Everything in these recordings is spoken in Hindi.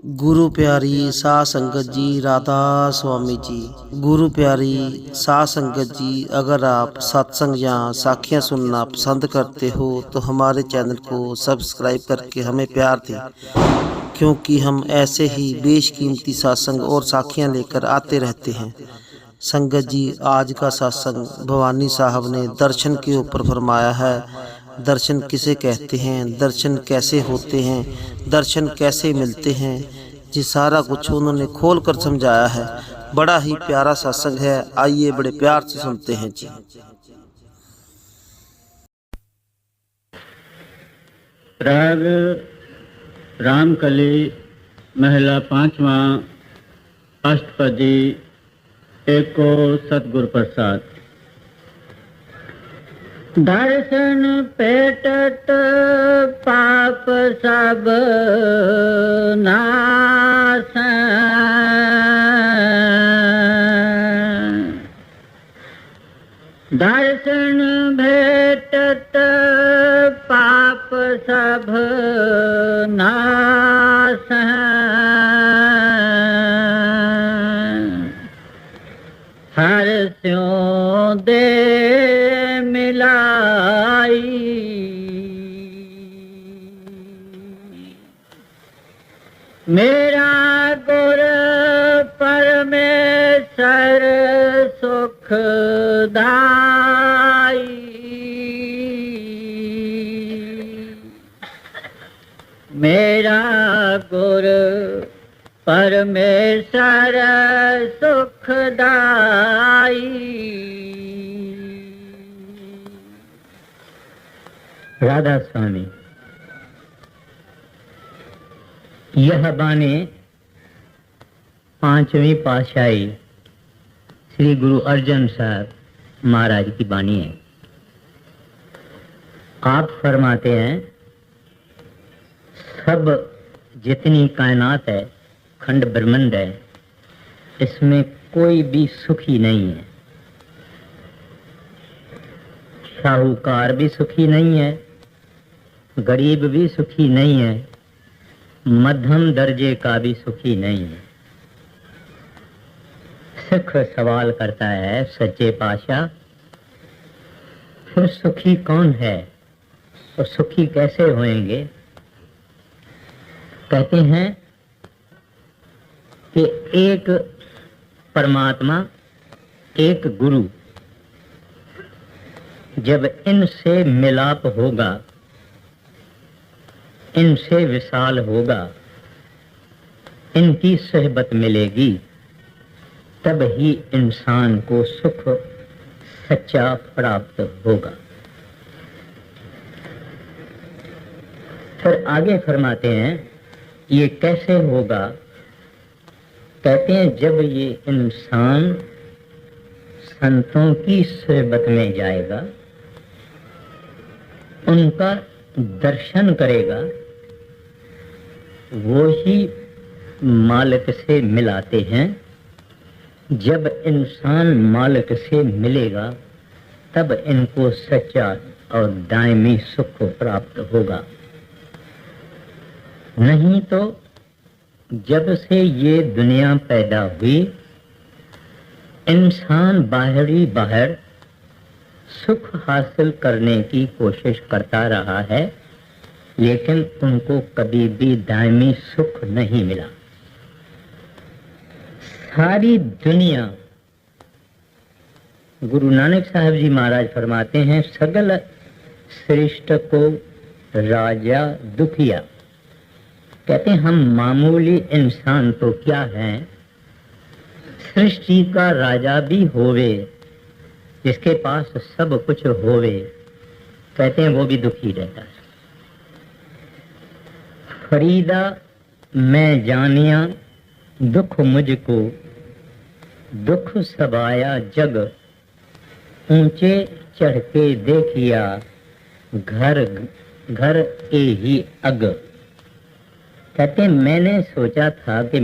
गुरु प्यारी साध संगत जी, राधा स्वामी जी। गुरु प्यारी साध संगत जी, अगर आप सत्संग या साखियाँ सुनना पसंद करते हो तो हमारे चैनल को सब्सक्राइब करके हमें प्यार दें, क्योंकि हम ऐसे ही बेशकीमती सत्संग और साखियाँ लेकर आते रहते हैं। संगत जी, आज का सत्संग भवानी साहब ने दर्शन के ऊपर फरमाया है। दर्शन किसे कहते हैं, दर्शन कैसे होते हैं, दर्शन कैसे मिलते हैं, जी सारा कुछ उन्होंने खोल कर समझाया है। बड़ा ही प्यारा सत्संग है, आइए बड़े प्यार से सुनते हैं जी। राग रामकली महला 5वां अष्टपदी एको सतगुरु प्रसाद। दर्शन पेटत पाप सब नाश, दर्शन भेटत पाप सब नाश, हर स्यों दे मिलाई, मेरा गुर परमेश्वर सुखदाई, मेरा गुर परमेश्वर सुखदाई। राधा स्वामी। यह बानी 5वीं पातशाही श्री गुरु अर्जन साहब महाराज की बानी है। आप फरमाते हैं, सब जितनी कायनात है, खंड ब्रह्मांड है, इसमें कोई भी सुखी नहीं है। साहूकार भी सुखी नहीं है, गरीब भी सुखी नहीं है, मध्यम दर्जे का भी सुखी नहीं है। सिख सवाल करता है, सच्चे पातशाह फिर सुखी कौन है और सुखी कैसे होंगे? कहते हैं कि एक परमात्मा, एक गुरु, जब इनसे मिलाप होगा, इनसे विशाल होगा, इनकी सहबत मिलेगी, तब ही इंसान को सुख सच्चा प्राप्त होगा। फिर आगे फरमाते हैं, ये कैसे होगा? कहते हैं, जब ये इंसान संतों की सहबत में जाएगा, उनका दर्शन करेगा, वो ही मालिक से मिलाते हैं। जब इंसान मालिक से मिलेगा, तब इनको सच्चा और दायमी सुख प्राप्त होगा। नहीं तो जब से ये दुनिया पैदा हुई, इंसान बाहर सुख हासिल करने की कोशिश करता रहा है, लेकिन उनको कभी भी दायमी सुख नहीं मिला। सारी दुनिया, गुरु नानक साहब जी महाराज फरमाते हैं, सगल श्रेष्ठ को राजा दुखिया। कहते हैं, हम मामूली इंसान तो क्या हैं, सृष्टि का राजा भी होवे, जिसके पास सब कुछ होवे, कहते हैं वो भी दुखी रहता है। फरीदा मैं जानिया दुख मुझको, दुख सबाया जग, ऊंचे चढ़ के देखिया, घर घर ए ही अग। कहते मैंने सोचा था कि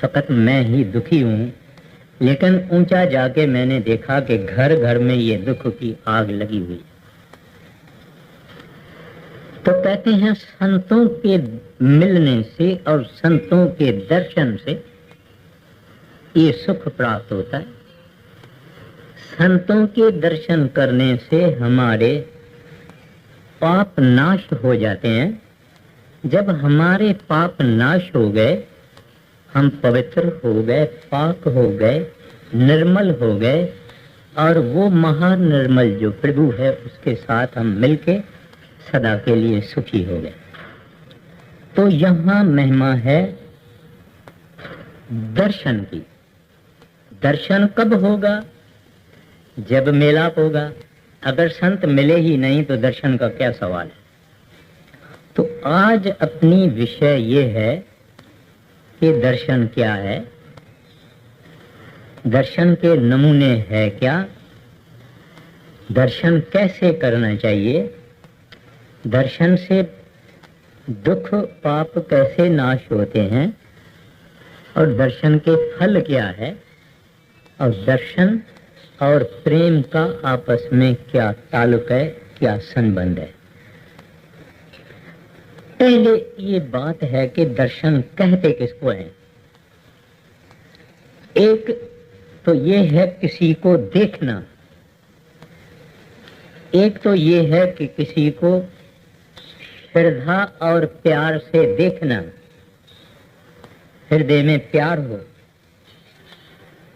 फकत मैं ही दुखी हूँ, लेकिन ऊंचा जाके मैंने देखा कि घर घर में ये दुख की आग लगी हुई। तो कहते हैं संतों के मिलने से और संतों के दर्शन से ये सुख प्राप्त होता है। संतों के दर्शन करने से हमारे पाप नाश हो जाते हैं। जब हमारे पाप नाश हो गए, हम पवित्र हो गए, पाक हो गए, निर्मल हो गए, और वो महानिर्मल जो प्रभु है उसके साथ हम मिलके सदा के लिए सुखी हो गए। तो यहाँ महिमा है दर्शन की। दर्शन कब होगा? जब मेलाप होगा। अगर संत मिले ही नहीं तो दर्शन का क्या सवाल है। तो आज अपनी विषय ये है कि दर्शन क्या है, दर्शन के नमूने है क्या, दर्शन कैसे करना चाहिए, दर्शन से दुख पाप कैसे नाश होते हैं, और दर्शन के फल क्या है, और दर्शन और प्रेम का आपस में क्या ताल्लुक है, क्या संबंध है। पहले ये बात है कि दर्शन कहते किसको हैं। एक तो ये है किसी को देखना, एक तो ये है कि किसी को श्रद्धा और प्यार से देखना, हृदय में प्यार हो।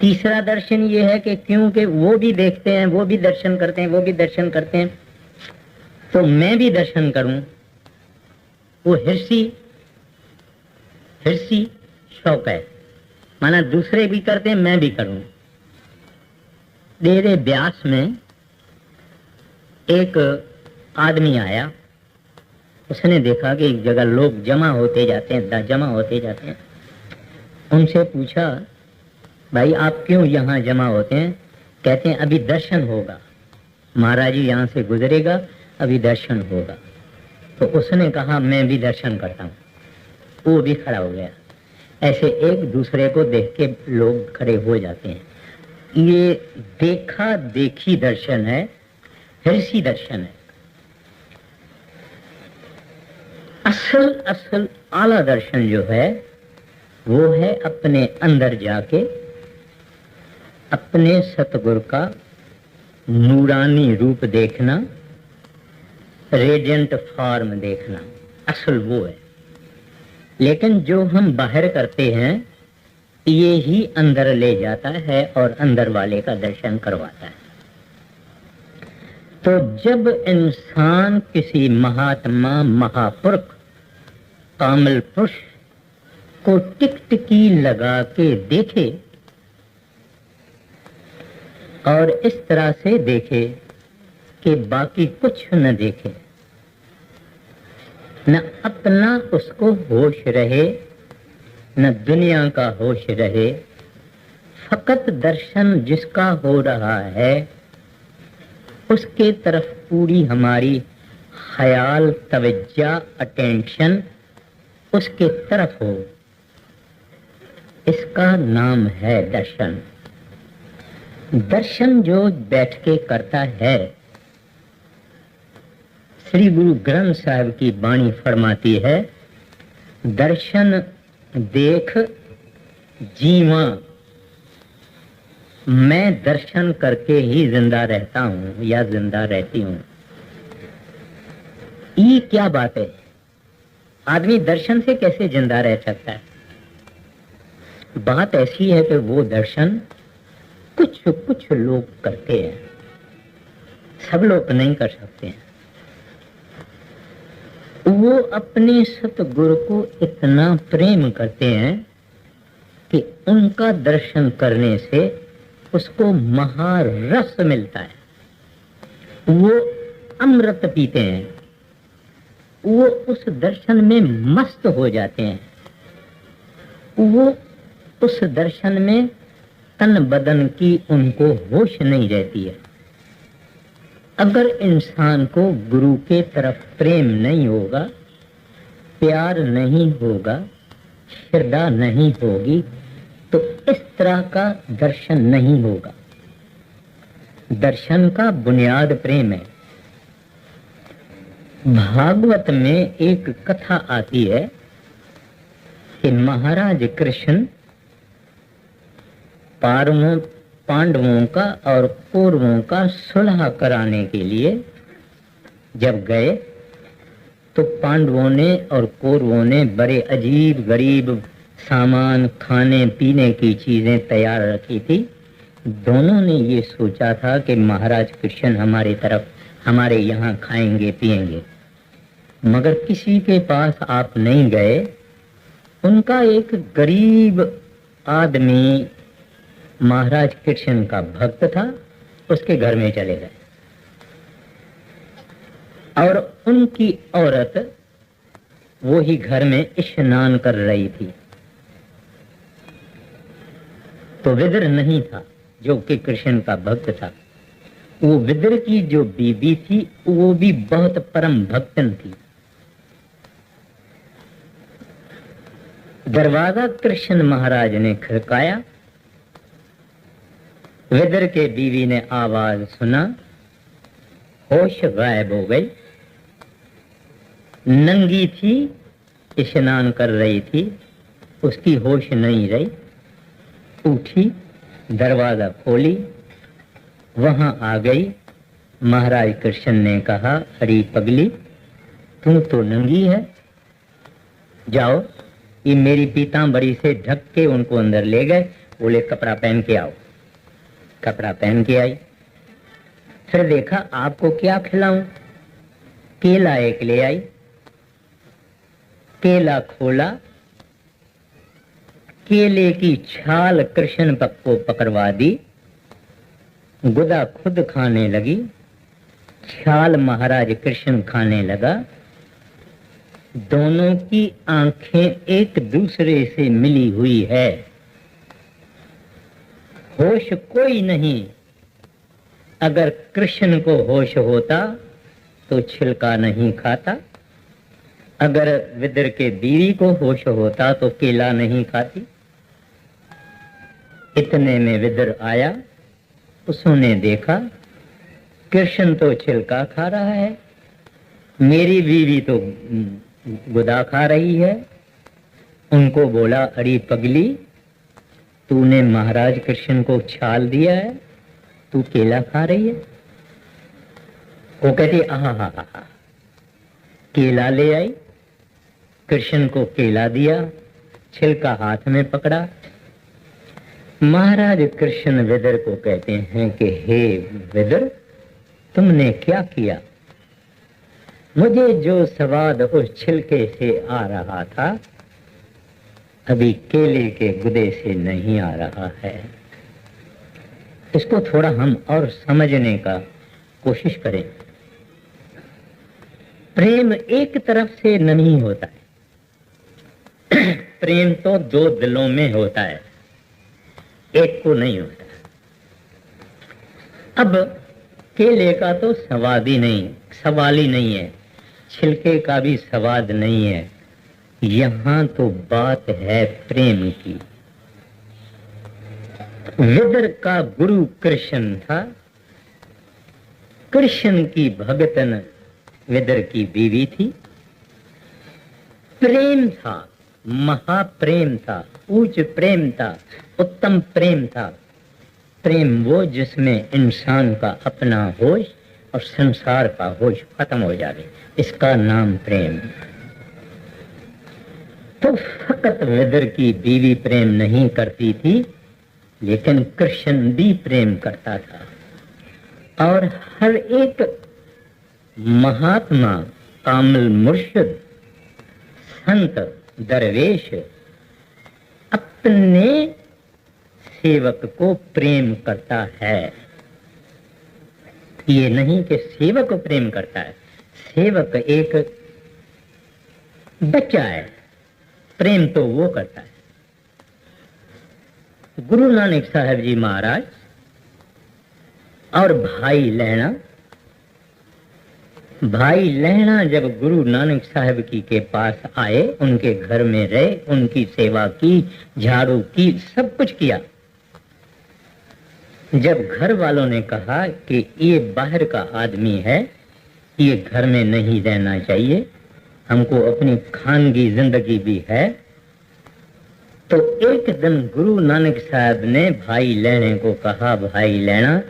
तीसरा दर्शन ये है कि क्योंकि वो भी देखते हैं, वो भी दर्शन करते हैं, वो भी दर्शन करते हैं, तो मैं भी दर्शन करूं। वो हिर्सी शौक है, माना दूसरे भी करते हैं, मैं भी करूं। डेरे ब्यास में एक आदमी आया, उसने देखा कि एक जगह लोग जमा होते जाते हैं। उनसे पूछा, भाई आप क्यों यहाँ जमा होते हैं? कहते हैं अभी दर्शन होगा, महाराज जी यहाँ से गुजरेगा, अभी दर्शन होगा। तो उसने कहा मैं भी दर्शन करता हूँ। वो भी खड़ा हो गया। ऐसे एक दूसरे को देख के लोग खड़े हो जाते हैं। ये देखा देखी दर्शन है, हिर्सी दर्शन है। असल आला दर्शन जो है वो है अपने अंदर जाके अपने सतगुरु का नूरानी रूप देखना, रेडिएंट फॉर्म देखना, असल वो है। लेकिन जो हम बाहर करते हैं ये ही अंदर ले जाता है और अंदर वाले का दर्शन करवाता है। तो जब इंसान किसी महात्मा, महापुरुष, कामिल पुरुष को टिकटिकी लगा के देखे और इस तरह से देखे कि बाकी कुछ न देखे, न अपना उसको होश रहे, न दुनिया का होश रहे, फकत दर्शन जिसका हो रहा है उसके तरफ पूरी हमारी ख्याल, तवज्जो, अटेंशन उसके तरफ हो, इसका नाम है दर्शन। दर्शन जो बैठ के करता है, श्री गुरु ग्रंथ साहब की वाणी फरमाती है, दर्शन देख जीवा, मैं दर्शन करके ही जिंदा रहता हूं या जिंदा रहती हूं। ये क्या बात है? आदमी दर्शन से कैसे जिंदा रह सकता है? बात ऐसी है कि वो दर्शन कुछ लोग करते हैं, सब लोग नहीं कर सकते हैं। वो अपने सतगुरु को इतना प्रेम करते हैं कि उनका दर्शन करने से उसको महारस मिलता है, वो अमृत पीते हैं, वो उस दर्शन में मस्त हो जाते हैं, वो उस दर्शन में तन बदन की उनको होश नहीं रहती है। अगर इंसान को गुरु के तरफ प्रेम नहीं होगा, प्यार नहीं होगा, श्रद्धा नहीं होगी, तो इस तरह का दर्शन नहीं होगा। दर्शन का बुनियाद प्रेम है। भागवत में एक कथा आती है कि महाराज कृष्ण पांडवों का और कौरवों का सुलह कराने के लिए जब गए तो पांडवों ने और कौरवों ने बड़े अजीब गरीब सामान, खाने पीने की चीजें तैयार रखी थी। दोनों ने ये सोचा था कि महाराज कृष्ण हमारे यहाँ खाएंगे पिएंगे, मगर किसी के पास आप नहीं गए। उनका एक गरीब आदमी महाराज कृष्ण का भक्त था, उसके घर में चले गए और उनकी औरत वो ही घर में स्नान कर रही थी। तो विदुर नहीं था जो कि कृष्ण का भक्त था। वो विदुर की जो बीबी थी वो भी बहुत परम भक्तन थी। दरवाजा कृष्ण महाराज ने खड़काया। विदुर के बीवी ने आवाज सुना, होश गायब हो गई। नंगी थी, स्नान कर रही थी, उसकी होश नहीं रही। उठी, दरवाजा खोली, वहां आ गई। महाराज कृष्ण ने कहा, अरे पगली, तू तो नंगी है, जाओ ये मेरी पीतांबरी से ढक के उनको अंदर ले गए। बोले कपड़ा पहन के आओ। कपड़ा पहन के आई। फिर देखा आपको क्या खिलाऊं। केला एक ले आई। केला खोला, केले की छाल कृष्ण को पकड़वा दी। गुदा खुद खाने लगी, छाल महाराज कृष्ण खाने लगा। दोनों की आंखें एक दूसरे से मिली हुई है। होश कोई नहीं। अगर कृष्ण को होश होता तो छिलका नहीं खाता। अगर विदुर के बीवी को होश होता तो केला नहीं खाती। इतने में विदुर आया। उसने देखा कृष्ण तो छिलका खा रहा है, मेरी बीवी तो गुदा खा रही है। उनको बोला, अरे पगली, तूने महाराज कृष्ण को छाल दिया है, तू केला खा रही है। वो कहती आहा, केला ले आई। कृष्ण को केला दिया, छिलका हाथ में पकड़ा। महाराज कृष्ण विदुर को कहते हैं कि हे विदुर, तुमने क्या किया। मुझे जो स्वाद उस छिलके से आ रहा था अभी केले के गुदे से नहीं आ रहा है। इसको थोड़ा हम और समझने का कोशिश करें। प्रेम एक तरफ से नहीं होता है। प्रेम तो दो दिलों में होता है, एक को नहीं होता। अब केले का तो स्वाद ही नहीं, सवाल ही नहीं है, छिलके का भी स्वाद नहीं है। यहां तो बात है प्रेम की। विदुर का गुरु कृष्ण था। कृष्ण की भगतन विदुर की बीवी थी। प्रेम था, महाप्रेम था, ऊंच प्रेम था, उत्तम प्रेम था। प्रेम वो जिसमें इंसान का अपना होश और संसार का होश खत्म हो जाए, इसका नाम प्रेम। तो फकत विदुर की बीवी प्रेम नहीं करती थी, लेकिन कृष्ण भी प्रेम करता था। और हर एक महात्मा, कामिल मुर्शिद, संत, दरवेश अपने सेवक को प्रेम करता है। ये नहीं कि सेवक को प्रेम करता है, सेवक एक बच्चा है, प्रेम तो वो करता है। गुरु नानक साहब जी महाराज और भाई लहणा जब गुरु नानक साहब की के पास आए, उनके घर में रहे, उनकी सेवा की, झाड़ू की, सब कुछ किया। जब घर वालों ने कहा कि ये बाहर का आदमी है, ये घर में नहीं रहना चाहिए, हमको अपनी खानगी जिंदगी भी है। तो एक दिन गुरु नानक साहब ने भाई लेने को कहा, भाई लेना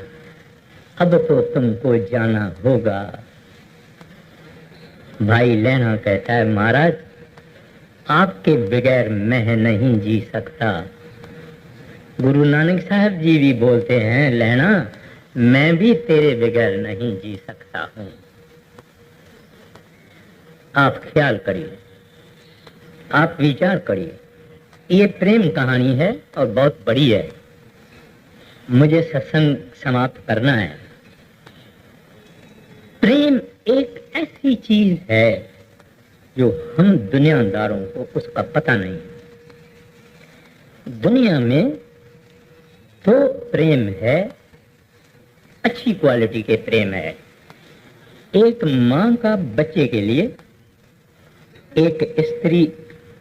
अब तो तुमको जाना होगा। भाई लेना कहता है, महाराज आपके बगैर मैं नहीं जी सकता। गुरु नानक साहब जी भी बोलते हैं, लेना मैं भी तेरे बगैर नहीं जी सकता हूं। आप ख्याल करिए, आप विचार करिए। ये प्रेम कहानी है और बहुत बड़ी है। मुझे सत्संग समाप्त करना है। प्रेम एक ऐसी चीज है जो हम दुनियादारों को उसका पता नहीं। दुनिया में तो प्रेम है, अच्छी क्वालिटी के प्रेम है। एक मां का बच्चे के लिए, एक स्त्री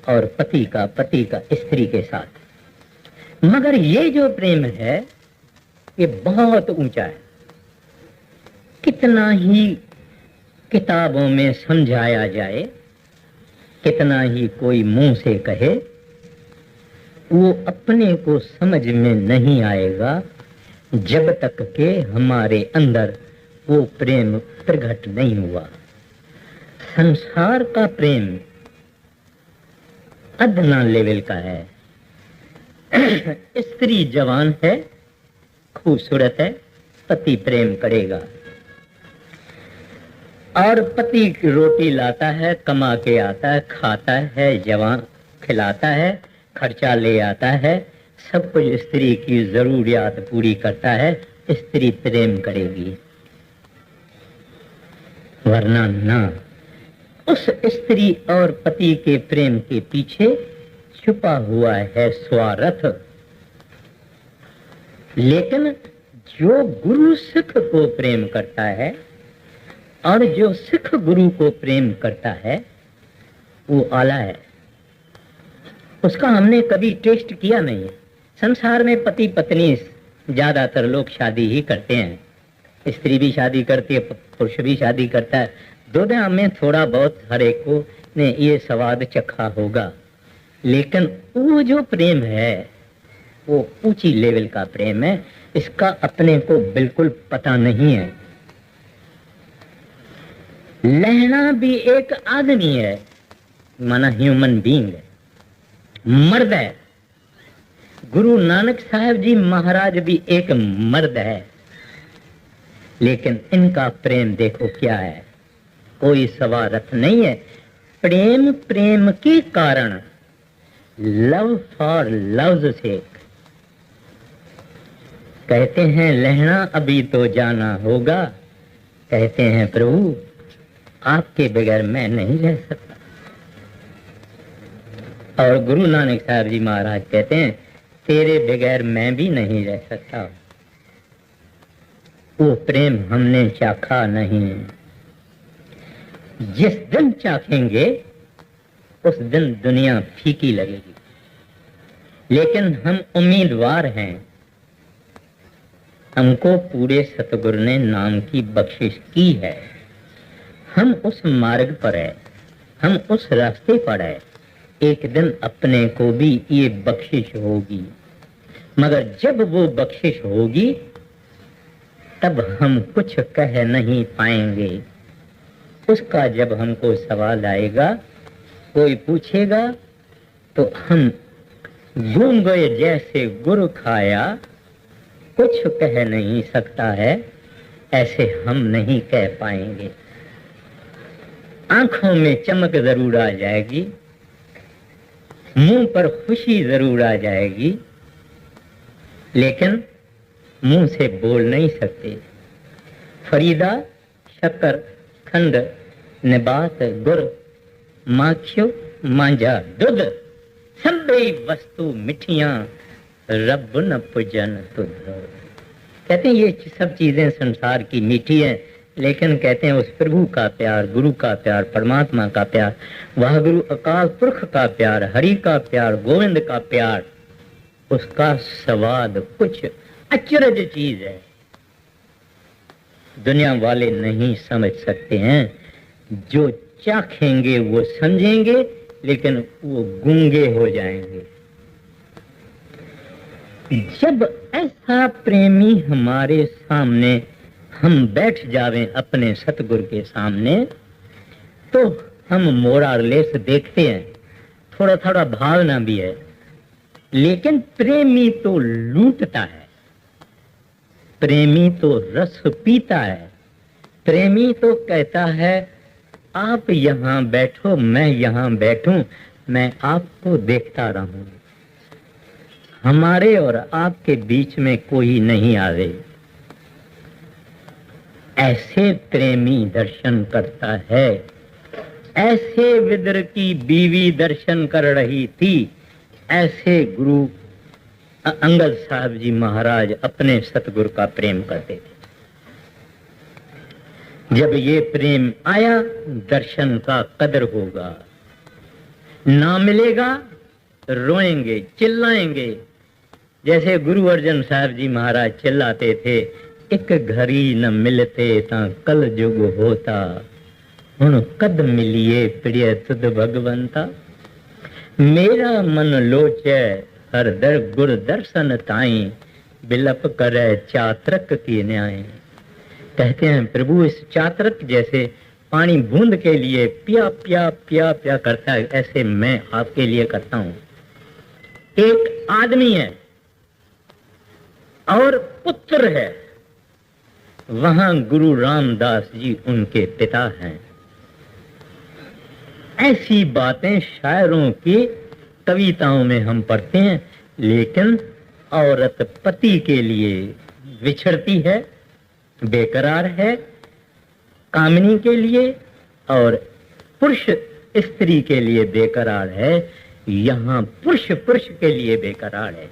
और पति का स्त्री के साथ। मगर ये जो प्रेम है ये बहुत ऊंचा है। कितना ही किताबों में समझाया जाए, कितना ही कोई मुंह से कहे, वो अपने को समझ में नहीं आएगा जब तक के हमारे अंदर वो प्रेम प्रकट नहीं हुआ। संसार का प्रेम अदना लेवल का है। स्त्री जवान है, खूबसूरत है, पति प्रेम करेगा और पति रोटी लाता है, कमा के आता है, खाता है, जवान खिलाता है, खर्चा ले आता है, सब कुछ स्त्री की जरूरियात पूरी करता है, स्त्री प्रेम करेगी। वरना ना। उस स्त्री और पति के प्रेम के पीछे छुपा हुआ है स्वार्थ। लेकिन जो गुरु सिख को प्रेम करता है और जो सिख गुरु को प्रेम करता है वो आला है। उसका हमने कभी टेस्ट किया नहीं है। संसार में पति पत्नी ज्यादातर लोग शादी ही करते हैं, स्त्री भी शादी करती है, पुरुष भी शादी करता है। दुनिया में थोड़ा बहुत हर एक को ने ये स्वाद चखा होगा, लेकिन वो जो प्रेम है वो ऊंची लेवल का प्रेम है। इसका अपने को बिल्कुल पता नहीं है। लहना भी एक आदमी है, माना ह्यूमन बीइंग है, मर्द है। गुरु नानक साहब जी महाराज भी एक मर्द है, लेकिन इनका प्रेम देखो क्या है, कोई स्वार्थ नहीं है। प्रेम प्रेम के कारण, लव फॉर लव सेक। कहते हैं लहना अभी तो जाना होगा, कहते हैं प्रभु आपके बगैर मैं नहीं रह सकता। और गुरु नानक साहब जी महाराज कहते हैं तेरे बगैर मैं भी नहीं रह सकता। वो प्रेम हमने चाखा नहीं। जिस दिन चाखेंगे उस दिन दुनिया फीकी लगेगी, लेकिन हम उम्मीदवार हैं। हमको पूरे सतगुरु ने नाम की बख्शिश की है। हम उस मार्ग पर है, हम उस रास्ते पर है। एक दिन अपने को भी ये बख्शिश होगी, मगर जब वो बख्शिश होगी तब हम कुछ कह नहीं पाएंगे। उसका जब हमको सवाल आएगा, कोई पूछेगा तो हम गूंगे जैसे गुर खाया, कुछ कह नहीं सकता है, ऐसे हम नहीं कह पाएंगे। आंखों में चमक जरूर आ जाएगी, मुंह पर खुशी जरूर आ जाएगी, लेकिन मुंह से बोल नहीं सकते। फरीदा शक्कर खंड निबात गुर माखियो मांझा दूध, सभी वस्तु मिठियां रब न पूजन तुध। कहते हैं ये सब चीजें संसार की मीठी हैं, लेकिन कहते हैं उस प्रभु का प्यार, गुरु का प्यार, परमात्मा का प्यार, वह गुरु अकाल पुरख का प्यार, हरि का प्यार, गोविंद का प्यार, उसका स्वाद कुछ अचरज चीज है। दुनिया वाले नहीं समझ सकते हैं। जो चाखेंगे वो समझेंगे, लेकिन वो गूंगे हो जाएंगे। जब ऐसा प्रेमी हमारे सामने हम बैठ जावें अपने सतगुरु के सामने, तो हम मोरालेस देखते हैं, थोड़ा थोड़ा भावना भी है, लेकिन प्रेमी तो लूटता है, प्रेमी तो रस पीता है, प्रेमी तो कहता है आप यहाँ बैठो, मैं यहाँ बैठूं, मैं आपको देखता रहूं, हमारे और आपके बीच में कोई नहीं आवे। ऐसे प्रेमी दर्शन करता है। ऐसे विदुर की बीवी दर्शन कर रही थी। ऐसे गुरु अंगद साहब जी महाराज अपने सतगुरु का प्रेम करते थे। जब ये प्रेम आया, दर्शन का कदर होगा, ना मिलेगा रोएंगे, चिल्लाएंगे। जैसे गुरु अर्जन साहब जी महाराज चिल्लाते थे, एक घड़ी न मिलते ता कल जुग होता, हुण कद मिलिए प्रिय तुद भगवंता। मेरा मन लोचे हर दर गुर दर्शन ताई, बिलप करे चात्रक की न्याय। कहते हैं प्रभु इस चात्रक जैसे पानी बूंद के लिए पिया पिया पिया पिया करता है, ऐसे मैं आपके लिए करता हूं। एक आदमी है और पुत्र है, वहां गुरु रामदास जी उनके पिता हैं। ऐसी बातें शायरों की कविताओं में हम पढ़ते हैं, लेकिन औरत पति के लिए विछड़ती है, बेकरार है, कामिनी के लिए, और पुरुष स्त्री के लिए बेकरार है। यहाँ पुरुष पुरुष के लिए बेकरार है।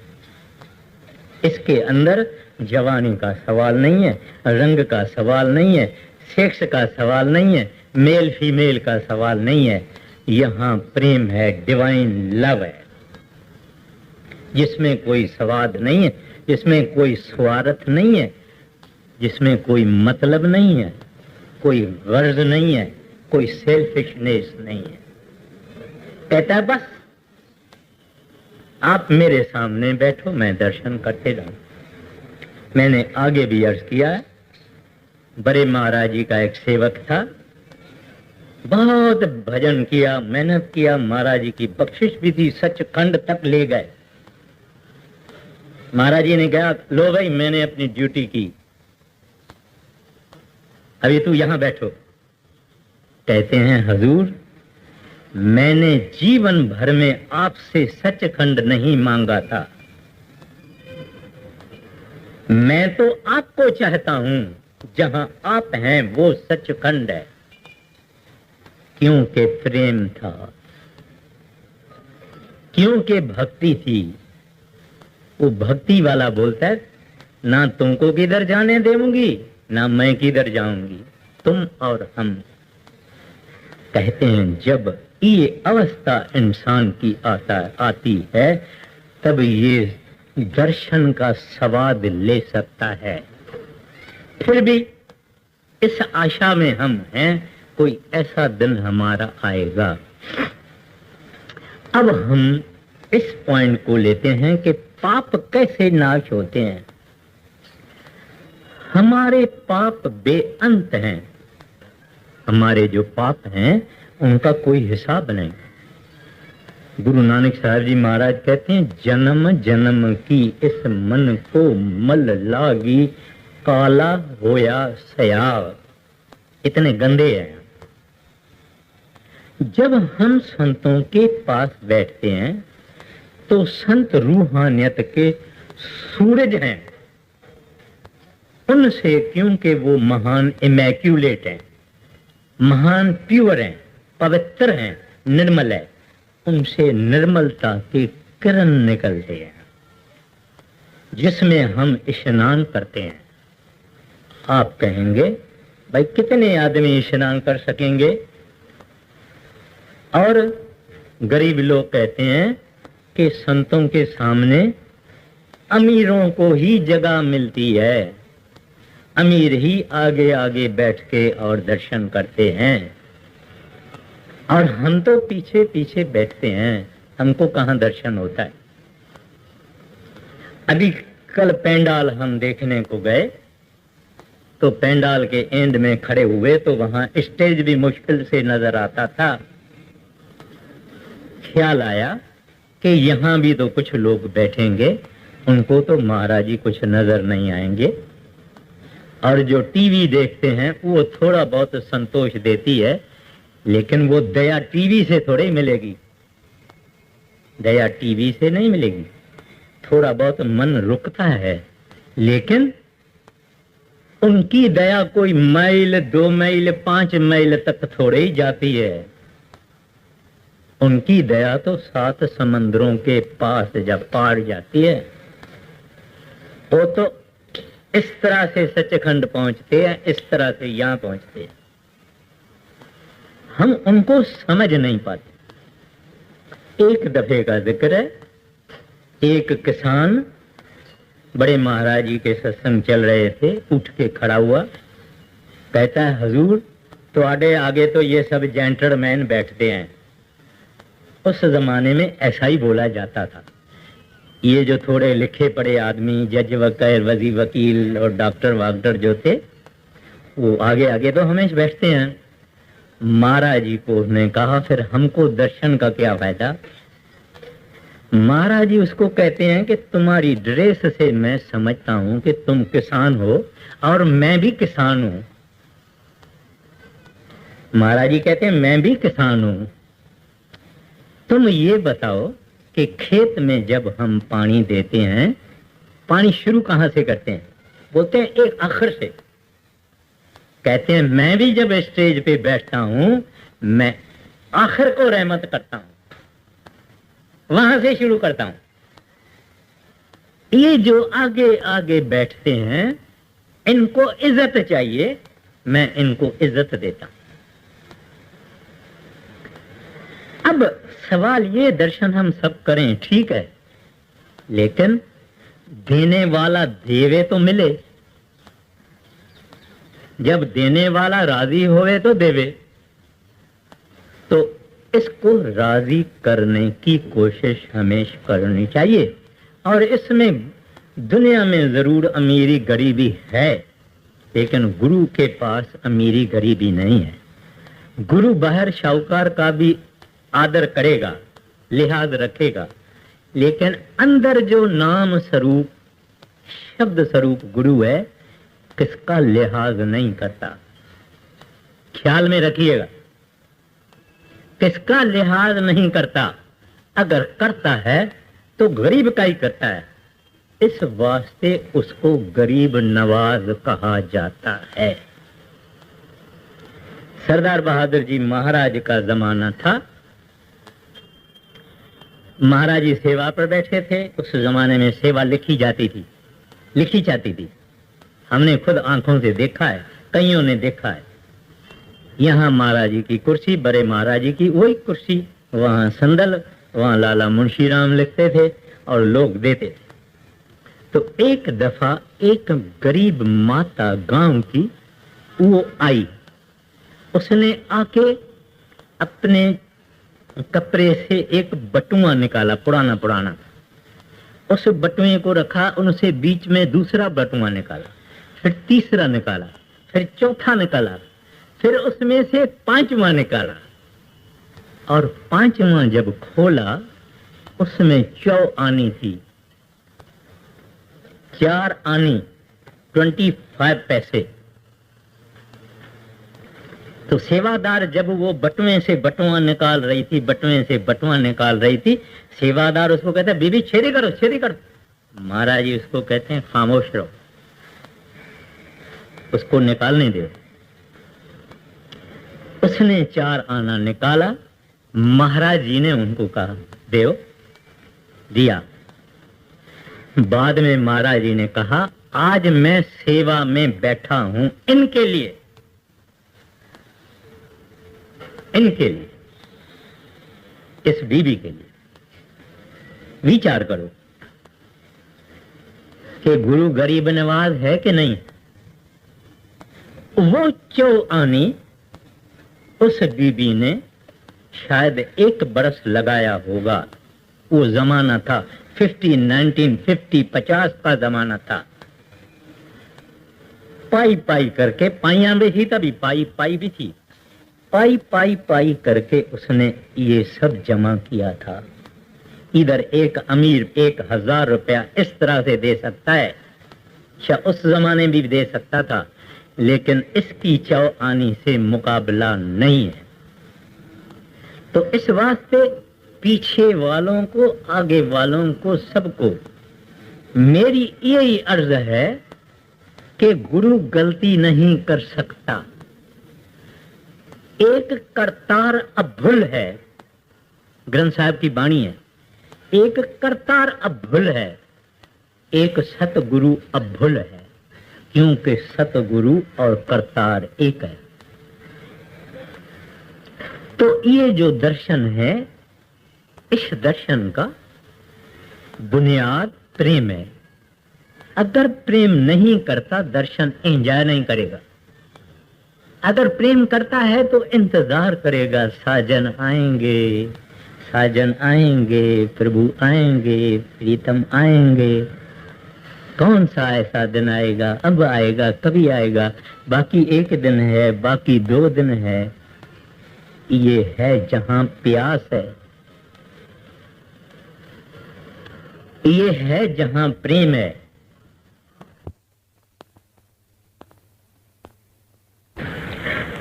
इसके अंदर जवानी का सवाल नहीं है, रंग का सवाल नहीं है, सेक्स का सवाल नहीं है, मेल फीमेल का सवाल नहीं है। यहाँ प्रेम है, डिवाइन लव है, जिसमें कोई स्वाद नहीं है, जिसमें कोई स्वार्थ नहीं है, जिसमें कोई मतलब नहीं है, कोई गर्ज नहीं है, कोई सेल्फिशनेस नहीं है। कहता है बस आप मेरे सामने बैठो, मैं दर्शन करते रहूं। मैंने आगे भी अर्ज किया है, बड़े महाराज जी का एक सेवक था, बहुत भजन किया, मेहनत किया, महाराज जी की बख्शिश भी थी, सचखंड तक ले गए। महाराज जी ने कहा लो भाई मैंने अपनी ड्यूटी की, अभी तू यहां बैठो। कहते हैं हजूर मैंने जीवन भर में आपसे सचखंड नहीं मांगा था, मैं तो आपको चाहता हूं, जहां आप हैं वो सचखंड है। क्योंकि प्रेम था, क्योंकि भक्ति थी। वो भक्ति वाला बोलता है ना तुमको किधर जाने देऊंगी, ना मैं किधर जाऊंगी, तुम और हम। कहते हैं जब ये अवस्था इंसान की आती है, तब ये दर्शन का स्वाद ले सकता है। फिर भी इस आशा में हम हैं, कोई ऐसा दिन हमारा आएगा। अब हम इस पॉइंट को लेते हैं कि पाप कैसे नाश होते हैं। हमारे पाप बेअंत हैं, हमारे जो पाप हैं उनका कोई हिसाब नहीं। गुरु नानक साहब जी महाराज कहते हैं जन्म जन्म की इस मन को मल लागी, काला होया सयाव। इतने गंदे हैं। जब हम संतों के पास बैठते हैं तो संत रूहानियत के सूरज हैं, उनसे, क्योंकि वो महान इमैक्यूलेट हैं, महान प्योर हैं, पवित्र हैं, निर्मल है, उनसे निर्मलता की किरण निकलते हैं, जिसमें हम स्नान करते हैं। आप कहेंगे भाई कितने आदमी स्नान कर सकेंगे? और गरीब लोग कहते हैं कि संतों के सामने अमीरों को ही जगह मिलती है, अमीर ही आगे आगे बैठ के और दर्शन करते हैं, और हम तो पीछे पीछे बैठते हैं, हमको कहाँ दर्शन होता है। अभी कल पेंडाल हम देखने को गए, तो पेंडाल के एंड में खड़े हुए तो वहां स्टेज भी मुश्किल से नजर आता था। ख्याल आया कि यहाँ भी तो कुछ लोग बैठेंगे, उनको तो महाराज जी कुछ नजर नहीं आएंगे, और जो टीवी देखते हैं वो थोड़ा बहुत संतोष देती है, लेकिन वो दया टीवी से थोड़ी मिलेगी, दया टीवी से नहीं मिलेगी। थोड़ा बहुत मन रुकता है, लेकिन उनकी दया कोई मील 2 मील 5 मील तक थोड़े ही जाती है। उनकी दया तो 7 समंदरों के पास जब पार जाती है, वो तो इस तरह से सचखंड पहुंचते हैं, इस तरह से यहां पहुंचते हैं, हम उनको समझ नहीं पाते। एक दफे का जिक्र है, एक किसान बड़े महाराज जी के सत्संग चल रहे थे, उठ के खड़ा हुआ, कहता है हुजूर तो आगे तो ये सब जेंटलमैन बैठते हैं। उस जमाने में ऐसा ही बोला जाता था। ये जो थोड़े लिखे पढ़े आदमी, जज वकील वकील और डॉक्टर वाक्टर जो थे, वो आगे आगे तो हमेशा बैठते हैं। महाराज जी को उसने कहा फिर हमको दर्शन का क्या फायदा। महाराज जी उसको कहते हैं कि तुम्हारी ड्रेस से मैं समझता हूं कि तुम किसान हो और मैं भी किसान हूं। महाराज जी कहते हैं मैं भी किसान हूं, तुम ये बताओ कि खेत में जब हम पानी देते हैं, पानी शुरू कहां से करते हैं? बोलते हैं एक आखिर से। कहते हैं मैं भी जब स्टेज पे बैठता हूं, मैं आखिर को रहमत करता हूं, वहां से शुरू करता हूं। ये जो आगे आगे बैठते हैं, इनको इज्जत चाहिए, मैं इनको इज्जत देता हूं। अब सवाल ये, दर्शन हम सब करें ठीक है, लेकिन देने वाला देवे तो मिले। जब देने वाला राजी होवे तो देवे। तो इसको राजी करने की कोशिश हमेशा करनी चाहिए। और इसमें दुनिया में जरूर अमीरी गरीबी है, लेकिन गुरु के पास अमीरी गरीबी नहीं है। गुरु बाहर शाहूकार का भी आदर करेगा, लिहाज रखेगा, लेकिन अंदर जो नाम स्वरूप शब्द स्वरूप गुरु है, किसका लिहाज नहीं करता। ख्याल में रखिएगा, किसका लिहाज नहीं करता। अगर करता है तो गरीब का ही करता है, इस वास्ते उसको गरीब नवाज कहा जाता है। सरदार बहादुर जी महाराज का जमाना था, महाराज जी सेवा पर बैठे थे। उस जमाने में सेवा लिखी जाती थी। हमने खुद आंखों से देखा है, कईयों ने देखा है। यहाँ महाराज जी की कुर्सी, बड़े महाराज जी की वही कुर्सी, वहाँ संदल, वहाँ लाला मुंशीराम लिखते थे और लोग देते थे। तो एक दफा एक गरीब माता गांव की वो आई, उसने आके अपने कपड़े से एक बटुआ निकाला, पुराना। उस बटुए को रखा, उनसे बीच में दूसरा बटुआ निकाला, फिर तीसरा निकाला, फिर चौथा निकाला, फिर उसमें से 5वां निकाला। और 5वां जब खोला, उसमें 4 आनी थी, 4 आनी 25 पैसे। तो सेवादार जब वो बटुए से बटुआ निकाल रही थी, सेवादार उसको कहता है बीबी छेदी करो। महाराज जी उसको कहते हैं खामोश रहो, उसको निकालने दो। उसने 4 आना निकाला, महाराज जी ने उनको कहा देओ, दिया। बाद में महाराज जी ने कहा आज मैं सेवा में बैठा हूं इनके लिए, इस बीबी के लिए। विचार करो कि गुरु गरीब नवाज है कि नहीं। वो चौआनी उस बीबी ने शायद 1 बरस लगाया होगा। वो जमाना था 1950 का जमाना था। पाई पाई करके, पाइयां भी थी तभी, पाई भी थी, पाई करके उसने ये सब जमा किया था। इधर एक अमीर 1000 रुपया इस तरह से दे सकता है, शायद उस जमाने भी दे सकता था, लेकिन इसकी चौआनी से मुकाबला नहीं है। तो इस वास्ते पीछे वालों को, आगे वालों को, सबको मेरी यही अर्ज है कि गुरु गलती नहीं कर सकता। एक करतार अभुल है, ग्रंथ साहब की बाणी है, एक करतार अभुल है, एक सतगुरु अभुल है, क्योंकि सतगुरु और करतार एक है। तो ये जो दर्शन है, इस दर्शन का बुनियाद प्रेम है। अगर प्रेम नहीं करता दर्शन एंजॉय नहीं करेगा। अगर प्रेम करता है तो इंतजार करेगा, साजन आएंगे, साजन आएंगे, प्रभु आएंगे, प्रीतम आएंगे। कौन सा ऐसा दिन आएगा, अब आएगा, कभी आएगा, बाकी 1 दिन है, बाकी 2 दिन है। ये है जहां प्यास है, ये है जहां प्रेम है।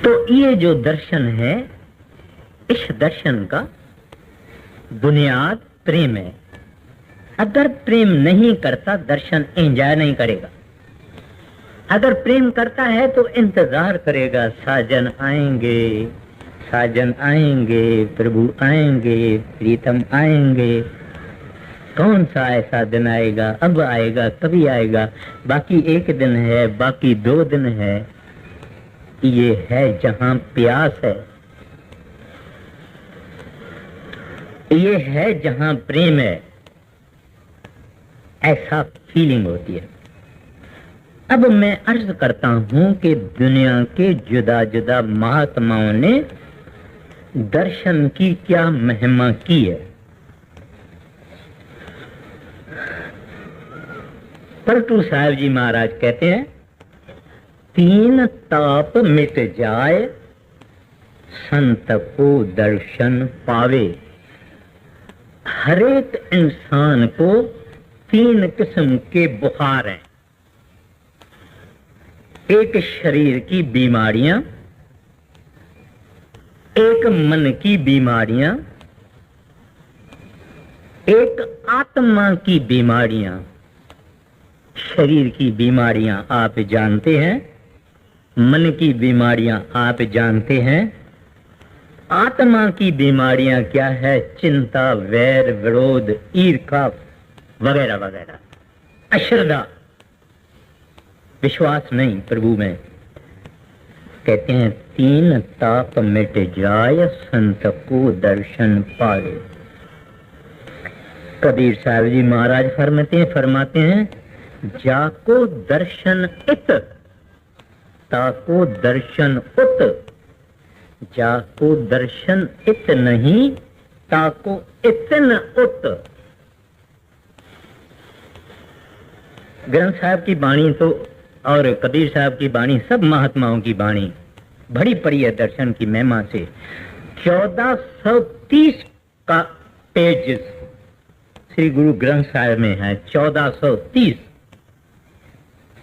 तो ये जो दर्शन है, इस दर्शन का बुनियाद प्रेम है। अगर प्रेम नहीं करता दर्शन एंजॉय नहीं करेगा। अगर प्रेम करता है तो इंतजार करेगा, साजन आएंगे, साजन आएंगे, प्रभु आएंगे, प्रीतम आएंगे। कौन सा ऐसा दिन आएगा, अब आएगा, कभी आएगा, बाकी 1 दिन है, बाकी 2 दिन है। ये है जहां प्यास है, ये है जहां प्रेम है। ऐसा फीलिंग होती है। अब मैं अर्ज करता हूं कि दुनिया के जुदा जुदा महात्माओं ने दर्शन की क्या महिमा की है। पलटू साहब जी महाराज कहते हैं, 3 ताप मिट जाए, संत को दर्शन पावे। हरेक इंसान को 3 किस्म के बुखार हैं। एक शरीर की बीमारियां, एक मन की बीमारियां, एक आत्मा की बीमारियां। शरीर की बीमारियां आप जानते हैं, मन की बीमारियां आप जानते हैं। आत्मा की बीमारियां क्या है? चिंता, वैर, विरोध, ईर्ष्या वगैरह वगैरह। अश्रद्धा, विश्वास नहीं प्रभु में। कहते हैं 3 ताप मिट जाय, संत को दर्शन पाए। कबीर साहब जी महाराज फरमाते हैं जाको दर्शन इत, ताको दर्शन उत। जाको दर्शन इत नहीं, ताको इतन उत। ग्रंथ साहब की बाणी तो और कबीर साहब की बाणी, सब महात्माओं की बाणी भरी पड़ी है दर्शन की महिमा से। 1430 का पेज श्री गुरु ग्रंथ साहब में है, 1430।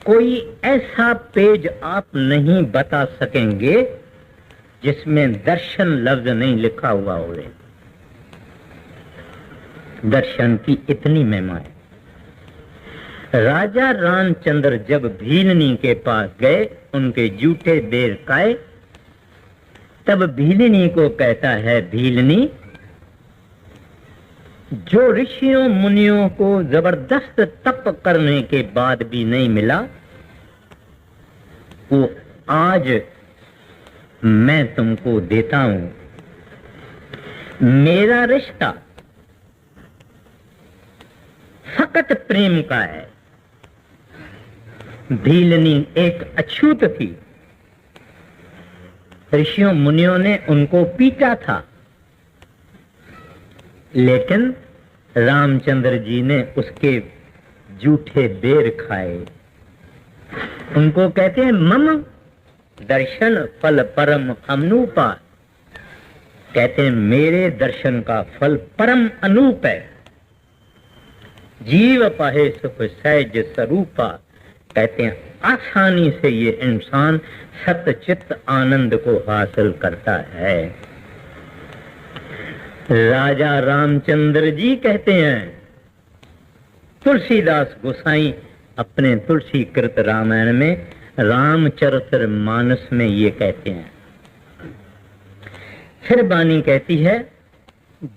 कोई ऐसा पेज आप नहीं बता सकेंगे जिसमें दर्शन लफ्ज नहीं लिखा हुआ हो। दर्शन की इतनी महिमा है। राजा रामचंद्र जब भीलनी के पास गए, उनके जूठे बेर खाए, तब भीलनी को कहता है, भीलनी, जो ऋषियों मुनियों को जबरदस्त तप करने के बाद भी नहीं मिला, वो आज मैं तुमको देता हूं। मेरा रिश्ता फकत प्रेम का है। भीलनी एक अछूत थी, ऋषियों मुनियों ने उनको पीटा था, लेकिन रामचंद्र जी ने उसके जूठे बेर खाए। उनको कहते हैं मम दर्शन फल परम अनूपा, कहते हैं मेरे दर्शन का फल परम अनूप है। जीव पाहे सुख सहज स्वरूपा, कहते हैं आसानी से ये इंसान सतचित्त आनंद को हासिल करता है। राजा रामचंद्र जी कहते हैं, तुलसीदास गोसाई अपने तुलसी कृत रामायण में रामचरितमानस में ये कहते हैं। फिर बानी कहती है,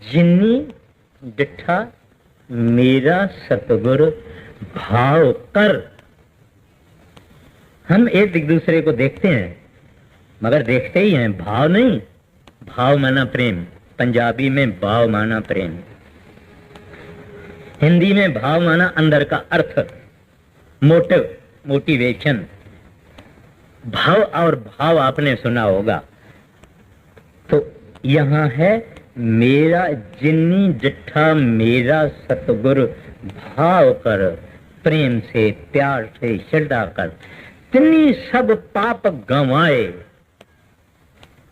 जिन्नी डिठा मेरा सतगुर भाव कर। हम एक दूसरे को देखते हैं, मगर देखते ही हैं, भाव नहीं। भाव माना प्रेम, पंजाबी में भाव माना प्रेम, हिंदी में भाव माना अंदर का अर्थ, मोटिव, मोटिवेशन। भाव और भाव आपने सुना होगा। तो यहाँ है मेरा जिन्नी जिठा मेरा सतगुर भाव कर, प्रेम से प्यार से श्रद्धा कर, तिन्नी सब पाप गंवाए।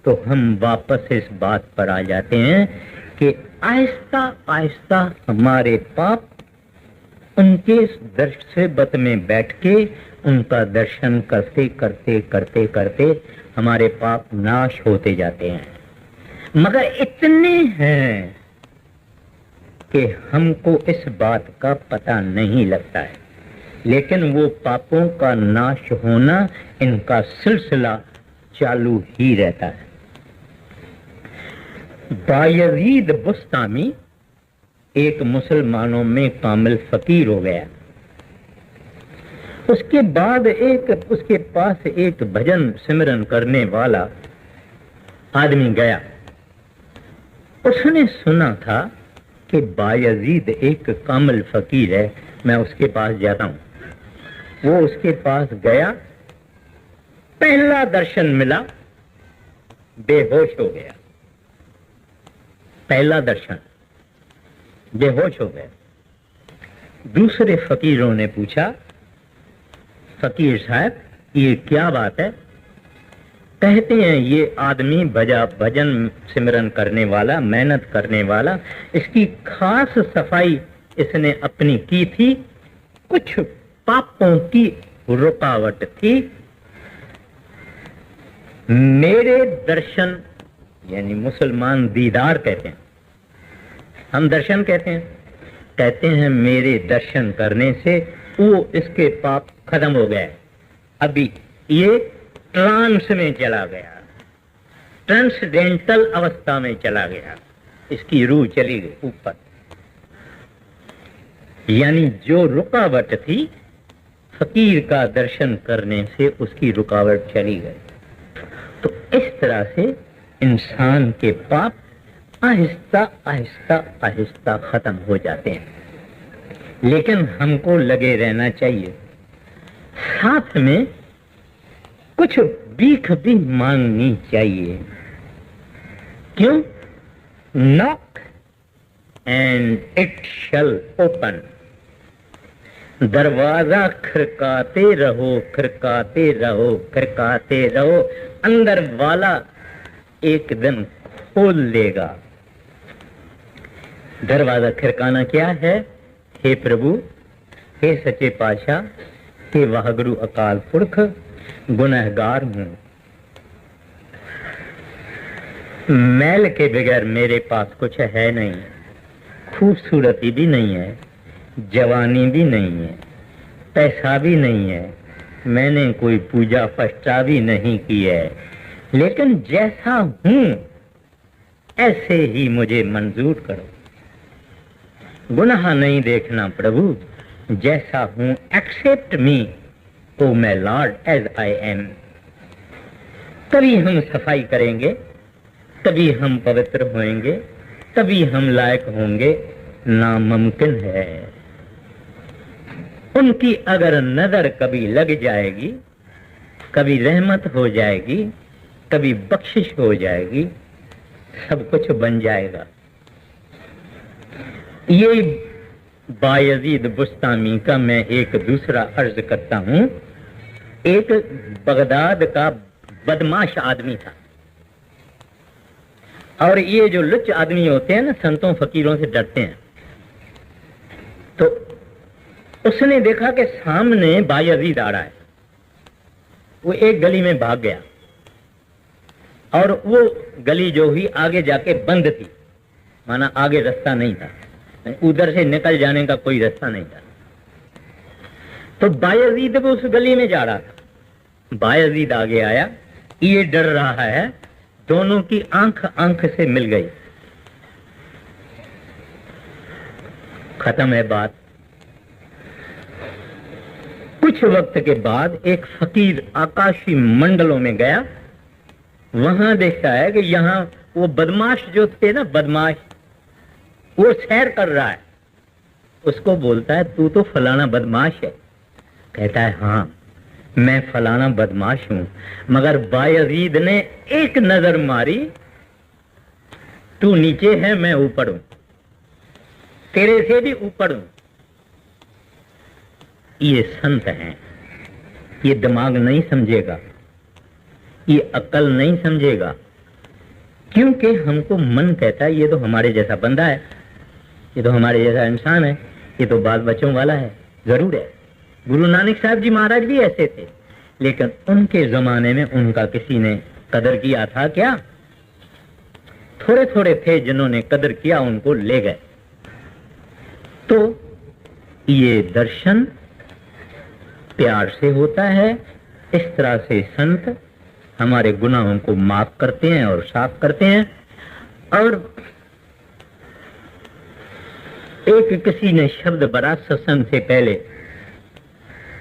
तो हम वापस इस बात पर आ जाते हैं कि आहिस्ता आहिस्ता हमारे पाप उनके दर्शबत में बैठ के उनका दर्शन करते करते करते करते हमारे पाप नाश होते जाते हैं। मगर इतने हैं कि हमको इस बात का पता नहीं लगता है, लेकिन वो पापों का नाश होना, इनका सिलसिला चालू ही रहता है। बायजीद बुस्तामी एक मुसलमानों में कामिल फकीर हो गया। उसके बाद उसके पास एक भजन सिमरन करने वाला आदमी गया। उसने सुना था कि बायजीद एक कामिल फकीर है, मैं उसके पास जाता हूं। वो उसके पास गया, पहला दर्शन मिला, बेहोश हो गया। पहला दर्शन, बेहोश हो गया। दूसरे फकीरों ने पूछा, फकीर साहब ये क्या बात है? कहते हैं ये आदमी भजन सिमरन करने वाला, मेहनत करने वाला, इसकी खास सफाई इसने अपनी की थी, कुछ पापों की रुकावट थी। मेरे दर्शन, यानी मुसलमान दीदार कहते हैं, हम दर्शन कहते हैं, कहते हैं मेरे दर्शन करने से वो इसके पाप खत्म हो गए। अभी ये ट्रांस में चला गया, ट्रांसडेंटल अवस्था में चला गया, इसकी रूह चली गई ऊपर। यानी जो रुकावट थी, फकीर का दर्शन करने से उसकी रुकावट चली गई। तो इस तरह से इंसान के पाप आहिस्ता आहिस्ता आहिस्ता खत्म हो जाते हैं। लेकिन हमको लगे रहना चाहिए, साथ में कुछ भीख भी मांगनी चाहिए। क्यों? Knock and it shall open. दरवाजा खड़काते रहो, खड़काते रहो, खड़काते रहो, अंदर वाला एक दिन खोल लेगा। दरवाजा खड़काना क्या है? हे प्रभु, हे सच्चे पातशाह, हे वाहगुरु अकाल पुरख, गुनहगार हूं, मैल के बगैर मेरे पास कुछ है नहीं, खूबसूरती भी नहीं है, जवानी भी नहीं है, पैसा भी नहीं है, मैंने कोई पूजा पष्टा भी नहीं की है, लेकिन जैसा हूं ऐसे ही मुझे मंजूर करो। गुनाह नहीं देखना प्रभु, जैसा हूं accept me O my lord as I am. तभी हम सफाई करेंगे, तभी हम पवित्र होंगे, तभी हम लायक होंगे। नामुमकिन है। उनकी अगर नजर कभी लग जाएगी, कभी रहमत हो जाएगी, कभी बख्शिश हो जाएगी, सब कुछ बन जाएगा। ये बायजीद बुस्तामी का मैं एक दूसरा अर्ज करता हूं। एक बगदाद का बदमाश आदमी था, और ये जो लुच्च आदमी होते हैं ना, संतों फकीरों से डरते हैं। तो उसने देखा कि सामने बायजीद आ रहा है। वो एक गली में भाग गया, और वो गली जो हुई आगे जाके बंद थी, माना आगे रास्ता नहीं था, उधर से निकल जाने का कोई रास्ता नहीं था। तो बायजीद भी उस गली में जा रहा था। बायजीद आगे आया, ये डर रहा है, दोनों की आंख आंख से मिल गई। खत्म है बात। कुछ वक्त के बाद एक फकीर आकाशी मंडलों में गया, वहां देखता है कि यहाँ वो बदमाश जो थे ना, बदमाश, वो सैर कर रहा है। उसको बोलता है, तू तो फलाना बदमाश है। कहता है, हाँ मैं फलाना बदमाश हूं, मगर बायजीद ने एक नजर मारी, तू नीचे है मैं ऊपर हूं, तेरे से भी ऊपर हूं। ये संत हैं, ये दिमाग नहीं समझेगा, ये अक्ल नहीं समझेगा, क्योंकि हमको मन कहता है ये तो हमारे जैसा बंदा है, ये तो हमारे जैसा इंसान है, ये तो बाल बच्चों वाला है। जरूर है, गुरु नानक साहब जी महाराज भी ऐसे थे, लेकिन उनके जमाने में उनका किसी ने कदर किया था क्या? थोड़े थोड़े थे जिन्होंने कदर किया, उनको ले गए। तो ये दर्शन प्यार से होता है। इस तरह से संत हमारे गुनाहों को माफ करते हैं और साफ करते हैं। और एक किसी ने शब्द बड़ा सत्संग से पहले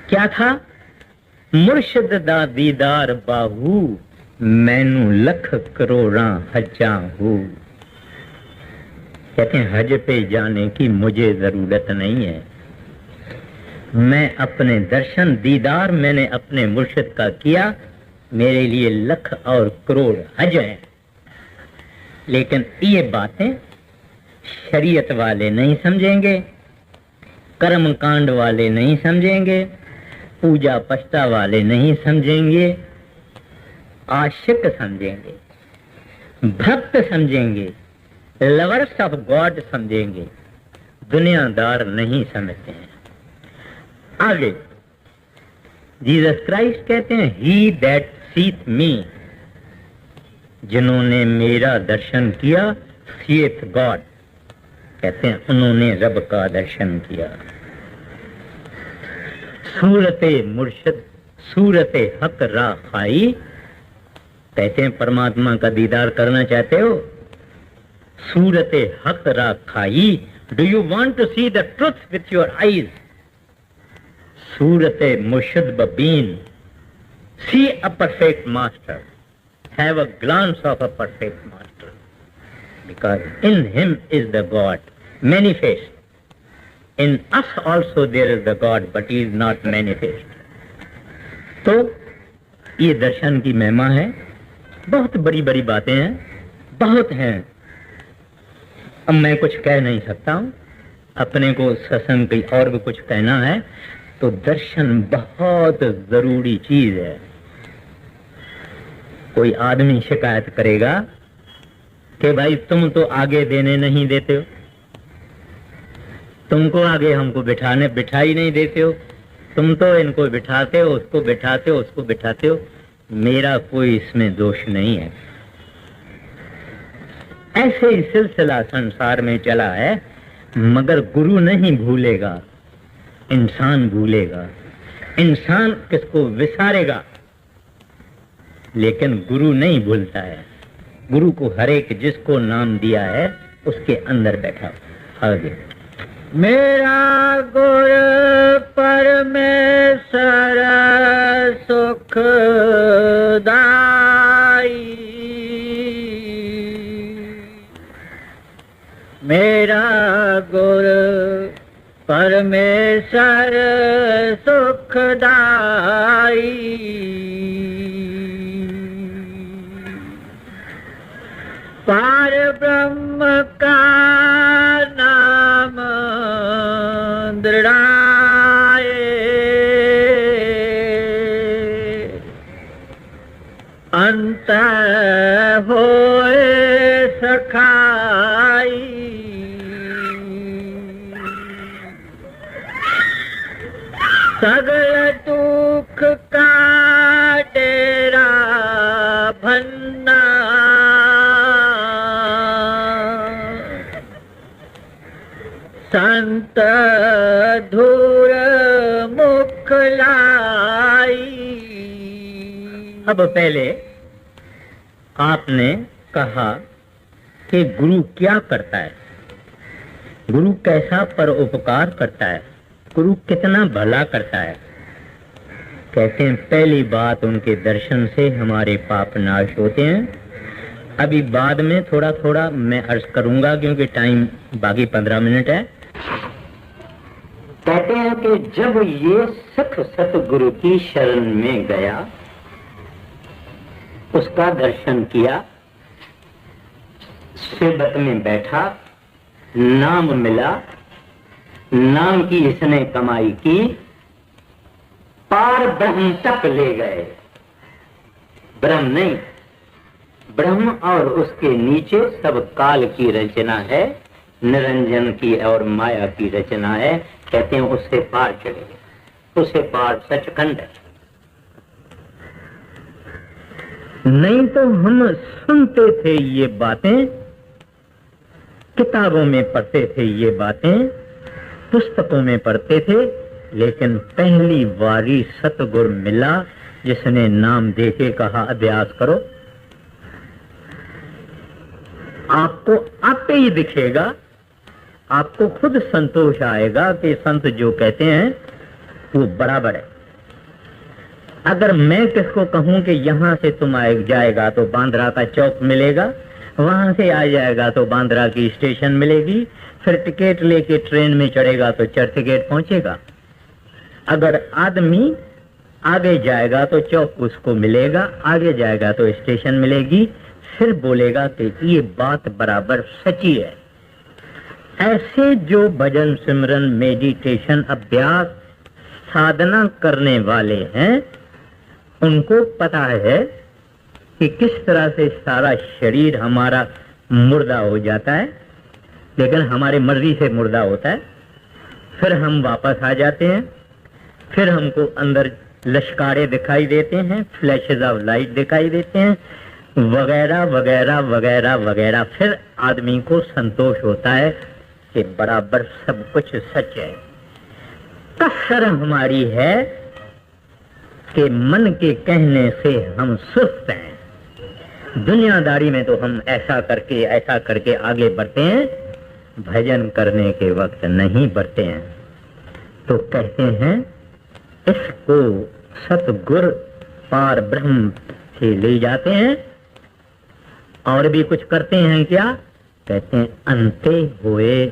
क्या था, मुर्शिद दा दीदार बाहू, मैनू लख करोड़ा हजा हूं। कहते हैं हज पे जाने की मुझे जरूरत नहीं है, मैं अपने दर्शन दीदार मैंने अपने मुर्शिद का किया, मेरे लिए लख और करोड़ हज हैं। लेकिन ये बातें शरीयत वाले नहीं समझेंगे, कर्म कांड वाले नहीं समझेंगे, पूजा पष्टा वाले नहीं समझेंगे, आशिक समझेंगे, भक्त समझेंगे, लवर्स ऑफ गॉड समझेंगे, दुनियादार नहीं समझते हैं। आगे जीसस क्राइस्ट कहते हैं, ही दैट सीथ मी, जिन्होंने मेरा दर्शन किया, सीथ गॉड, कहते हैं उन्होंने रब का दर्शन किया। सूरते मुर्शिद सूरते हक रा खाई, कहते हैं परमात्मा का दीदार करना चाहते हो, सूरते हक रा खाई, do you want to see the truth with your eyes, सूरते मुर्शिद बबीन, see a perfect master, have a glance of a perfect master, because in him is the God manifest. In us also there is the God, but he is not manifest. तो ये दर्शन की महिमा है। बहुत बड़ी बड़ी बातें हैं, बहुत हैं, अब मैं कुछ कह नहीं सकता हूं। अपने को सत्संग की और भी कुछ कहना है, तो दर्शन बहुत जरूरी चीज है। कोई आदमी शिकायत करेगा कि भाई तुम तो आगे देने नहीं देते हो, तुमको आगे हमको बिठा ही नहीं देते हो, तुम तो इनको बिठाते हो, उसको बिठाते हो, उसको बिठाते हो, मेरा कोई इसमें दोष नहीं है। ऐसे ही सिलसिला संसार में चला है, मगर गुरु नहीं भूलेगा, इंसान भूलेगा। इंसान किसको विसारेगा, लेकिन गुरु नहीं भूलता है। गुरु को हर एक जिसको नाम दिया है उसके अंदर बैठा। आगे मेरा गुर परमेश्वर सुखदाई, मेरा गुर परमेश्वर सुखदाई, पार ब्रह्म का नाम दृढ़ाए, अंत होए सखाई, सगल दुख का डेरा भन्ना, संत धूर मुख लाई। अब पहले आपने कहा कि गुरु क्या करता है, गुरु कैसा परोपकार करता है, गुरु कितना भला करता है। कहते हैं पहली बात उनके दर्शन से हमारे पाप नाश होते हैं। अभी बाद में थोड़ा थोड़ा मैं अर्ज करूंगा क्योंकि टाइम बाकी 15 मिनट है। कहते हैं कि जब ये सिख सतगुरु की शरण में गया, उसका दर्शन किया, सेवक में बैठा, नाम मिला, नाम की इसने कमाई की, पार ब्रह्म तक ले गए। ब्रह्म नहीं, ब्रह्म और उसके नीचे सब काल की रचना है, निरंजन की और माया की रचना है। कहते हैं उससे पार चले गए, उससे पार सचखंड है। नहीं तो हम सुनते थे ये बातें, किताबों में पढ़ते थे ये बातें, पुस्तकों में पढ़ते थे, लेकिन पहली बारी सतगुरु मिला जिसने नाम देके कहा अभ्यास करो। आपको आपे ही दिखेगा, आपको खुद संतोष आएगा कि संत जो कहते हैं वो बराबर है। अगर मैं किसको कहूं कि यहां से तुम जाएगा तो बांद्रा का चौक मिलेगा, वहां से आ जाएगा तो बांद्रा की स्टेशन मिलेगी, फिर टिकट लेके ट्रेन में चढ़ेगा तो चर्च गेट पहुंचेगा। अगर आदमी आगे जाएगा तो चौक उसको मिलेगा, आगे जाएगा तो स्टेशन मिलेगी, फिर बोलेगा कि ये बात बराबर सच्ची है। ऐसे जो भजन सिमरन मेडिटेशन अभ्यास साधना करने वाले हैं, उनको पता है कि किस तरह से सारा शरीर हमारा मुर्दा हो जाता है, लेकिन हमारी मर्जी से मुर्दा होता है। फिर हम वापस आ जाते हैं, फिर हमको अंदर लश्कारे दिखाई देते हैं, फ्लैशेज ऑफ लाइट दिखाई देते हैं, वगैरह वगैरह वगैरह वगैरह। फिर आदमी को संतोष होता है कि बराबर सब कुछ सच है। कसर हमारी है कि मन के कहने से हम सुस्त हैं। दुनियादारी में तो हम ऐसा करके आगे बढ़ते हैं, भजन करने के वक्त नहीं बढ़ते हैं। तो कहते हैं इसको सतगुरु पार ब्रह्म से ले जाते हैं। और भी कुछ करते हैं क्या? कहते हैं अंते हुए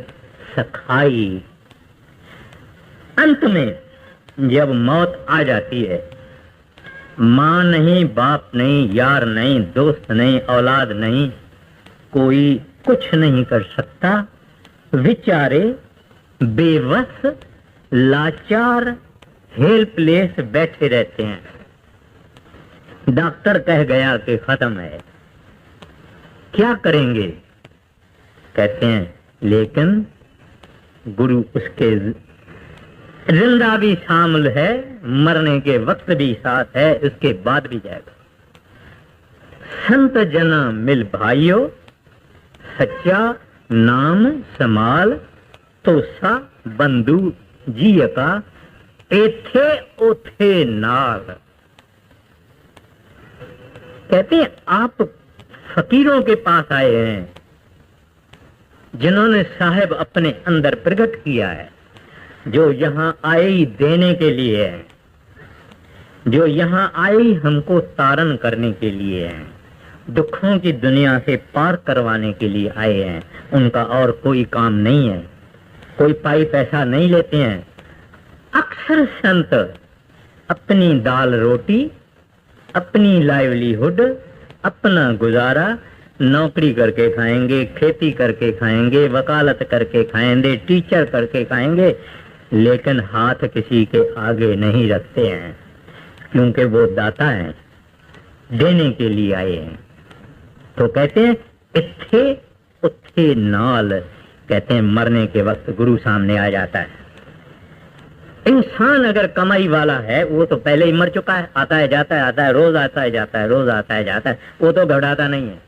सखाई। अंत में जब मौत आ जाती है, माँ नहीं, बाप नहीं, यार नहीं, दोस्त नहीं, औलाद नहीं, कोई कुछ नहीं कर सकता। बेचारे बेबस लाचार हेल्पलेस बैठे रहते हैं। डॉक्टर कह गया कि खत्म है, क्या करेंगे? कहते हैं लेकिन गुरु उसके जिंदा भी शामिल है, मरने के वक्त भी साथ है, उसके बाद भी जाएगा। संत जना मिल भाइयों, सच्चा नाम समाल तो सा बंधु जिय का एथे ओथे नाल। कहते हैं आप फकीरों के पास आए हैं जिन्होंने साहेब अपने अंदर प्रकट किया है, जो यहाँ आए ही देने के लिए है, जो यहाँ आए ही हमको तारण करने के लिए है, दुखों की दुनिया से पार करवाने के लिए आए हैं। उनका और कोई काम नहीं है, कोई पाई पैसा नहीं लेते हैं। अक्सर संत अपनी दाल रोटी, अपनी लाइवलीहुड, अपना गुजारा नौकरी करके खाएंगे, खेती करके खाएंगे, वकालत करके खाएंगे, टीचर करके खाएंगे, लेकिन हाथ किसी के आगे नहीं रखते हैं, क्योंकि वो दाता हैं, देने के लिए आए हैं। तो कहते हैं इत्थे उत्थे नाल, कहते हैं मरने के वक्त गुरु सामने आ जाता है। इंसान अगर कमाई वाला है वो तो पहले ही मर चुका है, आता है जाता है, आता है रोज, आता है जाता है रोज, आता है जाता है, वो तो घबराता नहीं है।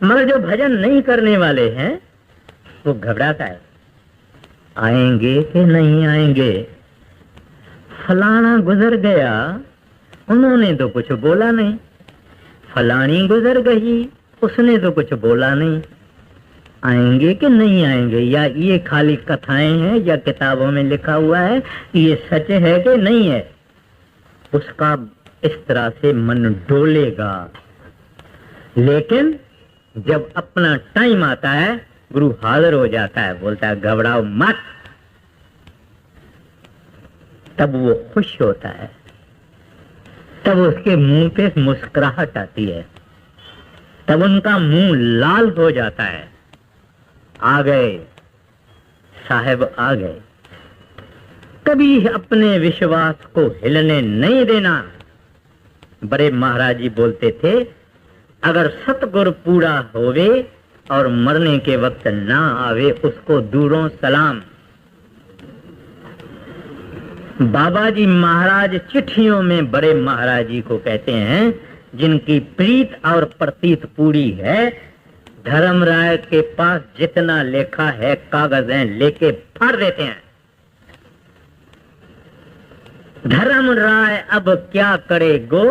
मगर जो भजन नहीं करने वाले हैं वो घबराता है, आएंगे कि नहीं आएंगे। फलाना गुजर गया, उन्होंने तो कुछ बोला नहीं, फलानी गुजर गई, उसने तो कुछ बोला नहीं। आएंगे कि नहीं आएंगे, या ये खाली कथाएं हैं या किताबों में लिखा हुआ है, ये सच है कि नहीं है, उसका इस तरह से मन डोलेगा। लेकिन जब अपना टाइम आता है, गुरु हाजिर हो जाता है, बोलता है घबराओ मत, तब वो खुश होता है, तब उसके मुंह पे मुस्कुराहट आती है, तब उनका मुंह लाल हो जाता है। आ गए साहब, आ गए। कभी अपने विश्वास को हिलने नहीं देना। बड़े महाराज जी बोलते थे, अगर सतगुर पूरा होवे और मरने के वक्त ना आवे, उसको दूरों सलाम। बाबा जी महाराज चिट्ठियों में बड़े महाराज जी को कहते हैं, जिनकी प्रीत और प्रतीत पूरी है, धर्मराय के पास जितना लेखा है कागजें लेके फाड़ देते हैं। धर्मराय अब क्या करे गो,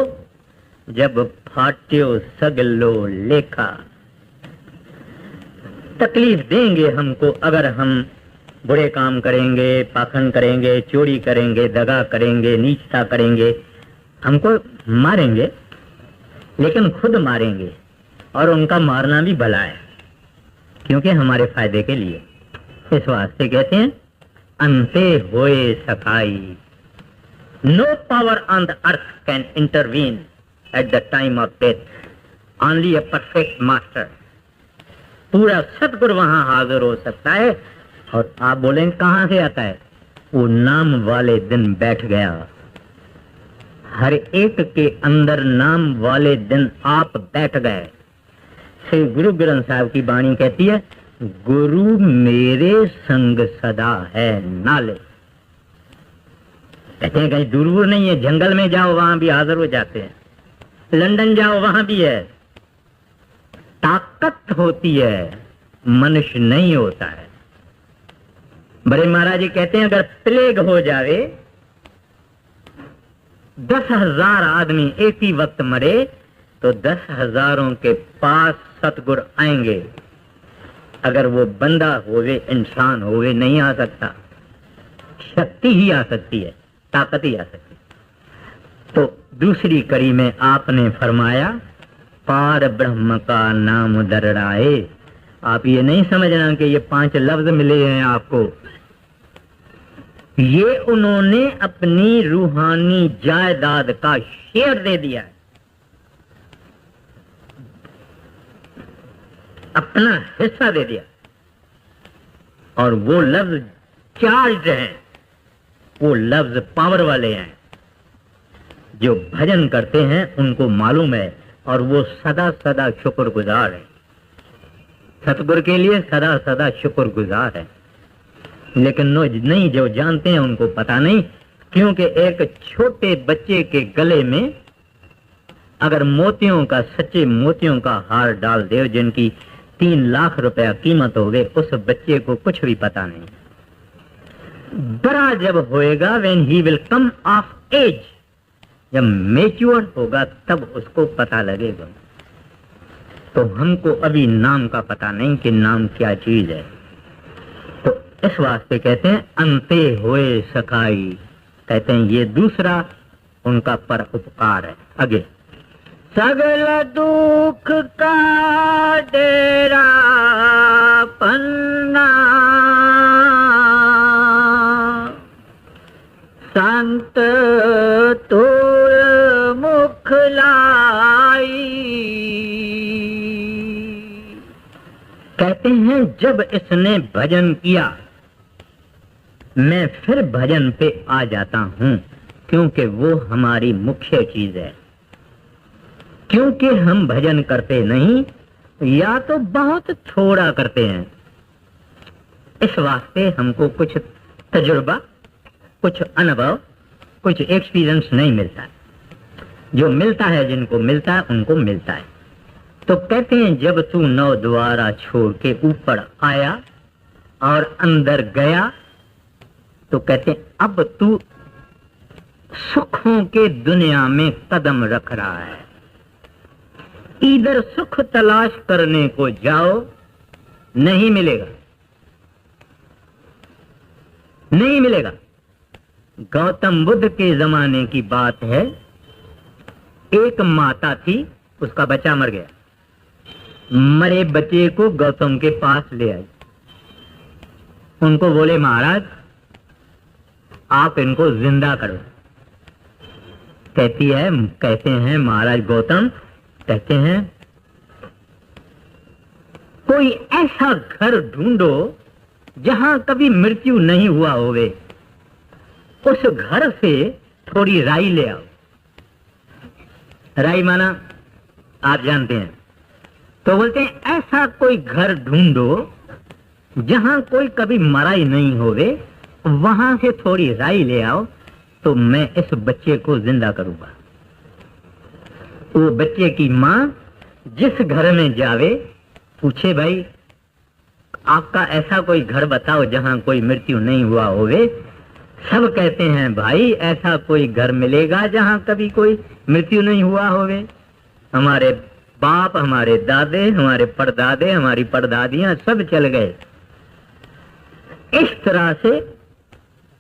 जब फाट्यो सगलो लेखा। तकलीफ देंगे हमको अगर हम बुरे काम करेंगे, पाखंड करेंगे, चोरी करेंगे, दगा करेंगे, नीचता करेंगे, हमको मारेंगे, लेकिन खुद मारेंगे, और उनका मारना भी भला है, क्योंकि हमारे फायदे के लिए। इस वास्ते कहते हैं अंते होए सखाई, no power on the earth can intervene at the time of death, only a perfect master. पूरा सतगुरु वहां हाजिर हो सकता है। और आप बोलेंगे कहां से आता है, वो नाम वाले दिन बैठ गया। हर एक के अंदर नाम वाले दिन आप बैठ गए। श्री गुरु ग्रंथ साहब की वाणी कहती है, गुरु मेरे संग सदा है नाले। कहते हैं कहीं दूर दूर नहीं है, जंगल में जाओ वहां भी हाजिर हो जाते हैं, लंदन जाओ वहां भी है। ताकत होती है, मनुष्य नहीं होता है। बड़े महाराज जी कहते हैं, अगर प्लेग हो जावे, 10,000 आदमी एक ही वक्त मरे, तो 10,000 के पास सतगुरु आएंगे। अगर वो बंदा होवे, इंसान होवे, नहीं आ सकता। शक्ति ही आ सकती है, ताकत ही आ सकती है। तो दूसरी कड़ी में आपने फरमाया, पार ब्रह्म का नाम दरड़ाए। आप ये नहीं समझना कि ये 5 लफ्ज मिले हैं आपको, ये उन्होंने अपनी रूहानी जायदाद का शेयर दे दिया है, अपना हिस्सा दे दिया। और वो लफ्ज चार्ज हैं, वो लफ्ज पावर वाले हैं। जो भजन करते हैं उनको मालूम है, और वो सदा सदा शुक्रगुजार है, सतगुरु के लिए सदा सदा शुक्रगुजार है। लेकिन नहीं, जो जानते हैं उनको पता नहीं, क्योंकि एक छोटे बच्चे के गले में अगर मोतियों का, सच्चे मोतियों का हार डाल दे, जिनकी 3 लाख रुपया कीमत हो गई, उस बच्चे को कुछ भी पता नहीं। बड़ा जब होएगा, when he will come of age, जब मैच्योर होगा तब उसको पता लगेगा। तो हमको अभी नाम का पता नहीं कि नाम क्या चीज है। तो इस वास्ते कहते हैं अंते होए सखाई, कहते हैं ये दूसरा उनका पर उपकार है। आगे, सगल दुख का डेरा पन्ना, संत तूल मुख लाई, कहते हैं जब इसने भजन किया मैं फिर भजन पे आ जाता हूं, क्योंकि वो हमारी मुख्य चीज है। क्योंकि हम भजन करते नहीं या तो बहुत थोड़ा करते हैं, इस वास्ते हमको कुछ तजुर्बा, कुछ अनुभव, कुछ एक्सपीरियंस नहीं मिलता। जो मिलता है, जिनको मिलता है उनको मिलता है। तो कहते हैं जब तू नौ द्वारा छोड़ के ऊपर आया और अंदर गया, तो कहते हैं अब तू सुखों के दुनिया में कदम रख रहा है। इधर सुख तलाश करने को जाओ, नहीं मिलेगा, नहीं मिलेगा। गौतम बुद्ध के जमाने की बात है, एक माता थी, उसका बच्चा मर गया। मरे बच्चे को गौतम के पास ले आई। उनको बोले महाराज आप इनको जिंदा करो। कहते हैं महाराज गौतम कहते हैं कोई ऐसा घर ढूंढो जहां कभी मृत्यु नहीं हुआ होवे, उस घर से थोड़ी राई ले आओ। राई माना आप जानते हैं। तो बोलते हैं ऐसा कोई घर ढूंढो जहां कोई कभी मरा ही नहीं होवे, वहां से थोड़ी राई ले आओ तो मैं इस बच्चे को जिंदा करूंगा। वो बच्चे की मां जिस घर में जावे पूछे भाई आपका ऐसा कोई घर बताओ जहां कोई मृत्यु नहीं हुआ होवे। सब कहते हैं भाई ऐसा कोई घर मिलेगा जहां कभी कोई मृत्यु नहीं हुआ होवे। हमारे बाप, हमारे दादे, हमारे परदादे, हमारी परदादियां सब चल गए। इस तरह से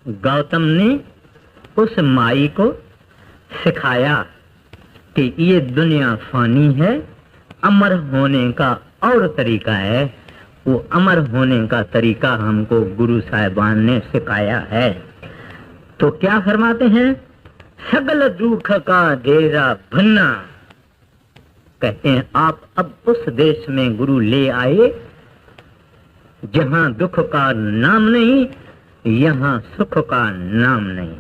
गौतम ने उस माई को सिखाया कि ये दुनिया फानी है, अमर होने का और तरीका है। वो अमर होने का तरीका हमको गुरु साहिबान ने सिखाया है। तो क्या फरमाते हैं, सगल दुख का डेरा भन्ना। कहते हैं आप अब उस देश में गुरु ले आए जहां दुख का नाम नहीं, यहां सुख का नाम नहीं।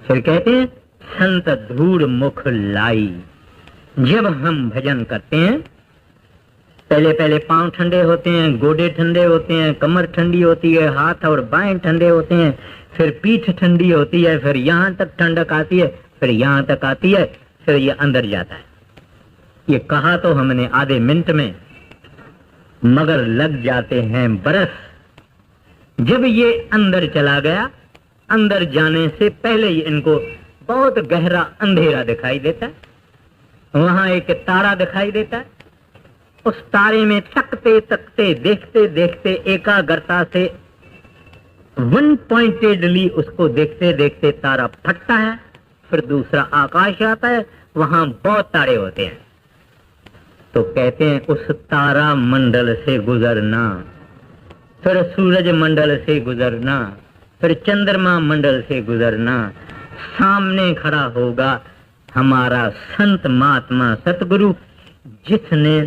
फिर कहते हैं संत धूड़ मुख लाई। जब हम भजन करते हैं पहले पहले पांव ठंडे होते हैं, गोडे ठंडे होते हैं, कमर ठंडी होती है, हाथ और बाएं ठंडे होते हैं, फिर पीठ ठंडी होती है, फिर यहां तक ठंडक आती है, फिर यहां तक आती है, फिर ये अंदर जाता है। ये कहा तो हमने आधे मिनट में, मगर लग जाते हैं बरस। जब ये अंदर चला गया, अंदर जाने से पहले ही इनको बहुत गहरा अंधेरा दिखाई देता है। वहां एक तारा दिखाई देता है। उस तारे में तकते तकते देखते देखते एकाग्रता से वन पॉइंटेडली उसको देखते देखते तारा फटता है। फिर दूसरा आकाश आता है, वहां बहुत तारे होते हैं। तो कहते हैं उस तारा मंडल से गुजरना, फिर सूरज मंडल से गुजरना, फिर चंद्रमा मंडल से गुजरना, सामने खड़ा होगा हमारा संत महात्मा सतगुरु जिसने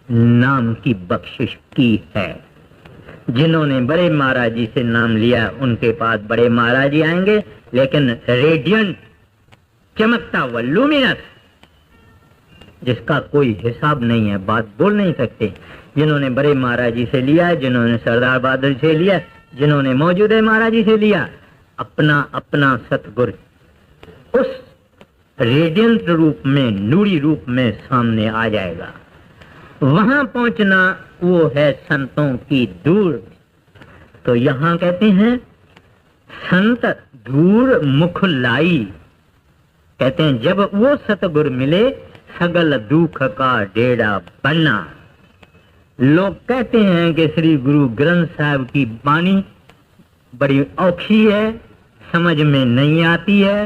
नाम की बख्शिश की है। जिन्होंने बड़े महाराज जी से नाम लिया उनके पास बड़े महाराज जी आएंगे, लेकिन रेडियंट, चमकता हुआ, लुमिनस, जिसका कोई हिसाब नहीं है, बात बोल नहीं सकते। जिन्होंने बड़े महाराज जी से लिया, जिन्होंने सरदार बहादुर से लिया, जिन्होंने मौजूदा महाराज जी से लिया, अपना अपना सतगुरु उस रेडियंट रूप में, नूरी रूप में सामने आ जाएगा। वहां पहुंचना वो है संतों की दूर। तो यहां कहते हैं संत धूर मुख लाई। कहते हैं जब वो सतगुरु मिले सगल दुख का डेरा बनना। लोग कहते हैं कि श्री गुरु ग्रंथ साहब की वाणी बड़ी औखी है, समझ में नहीं आती है,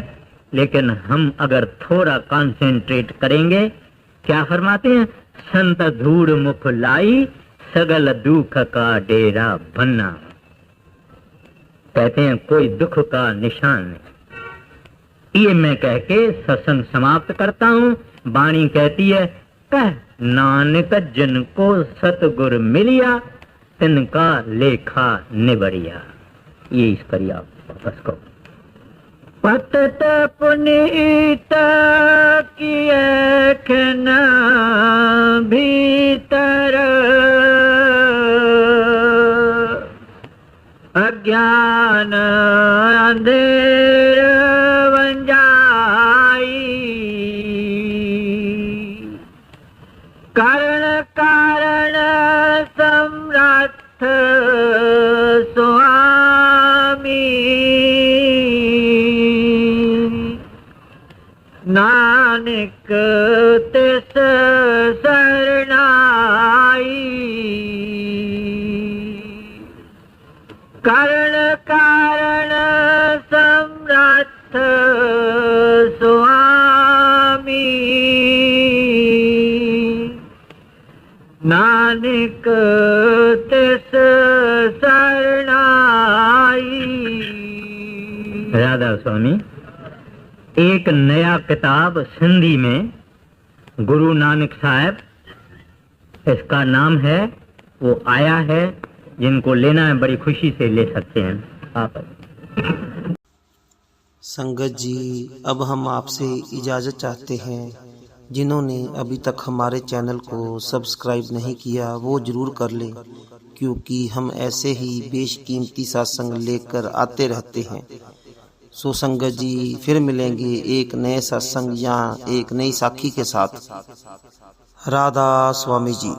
लेकिन हम अगर थोड़ा कंसंट्रेट करेंगे, क्या फरमाते हैं, संत धूड़ मुख लाई सगल दुख का डेरा बनना। कहते हैं कोई दुख का निशान नहीं। ये मैं कह के सत्संग समाप्त करता हूं। वाणी कहती है कह नानक जिनको सतगुर मिलिया तिनका लेखा निबड़िया। ये इस पर आप वापस को पतत पुनीत किए खन भीतर अज्ञान अंधेर वंजाई कारण कारण सम्राट स्वामी नानक तिस शरणाई कारण कारण सम्राट स्वामी नानक तिस शरणाई। राधा स्वामी, एक नया किताब सिंधी में गुरु नानक साहब, इसका नाम है, वो आया है, जिनको लेना है बड़ी खुशी से ले सकते हैं आप। संगत जी, अब हम आपसे इजाज़त चाहते हैं। जिन्होंने अभी तक हमारे चैनल को सब्सक्राइब नहीं किया वो ज़रूर कर लें, क्योंकि हम ऐसे ही बेशकीमती सत्संग लेकर आते रहते हैं। सो संगत जी, फिर मिलेंगे एक नए सत्संग या एक नई साखी के साथ। राधा स्वामी जी।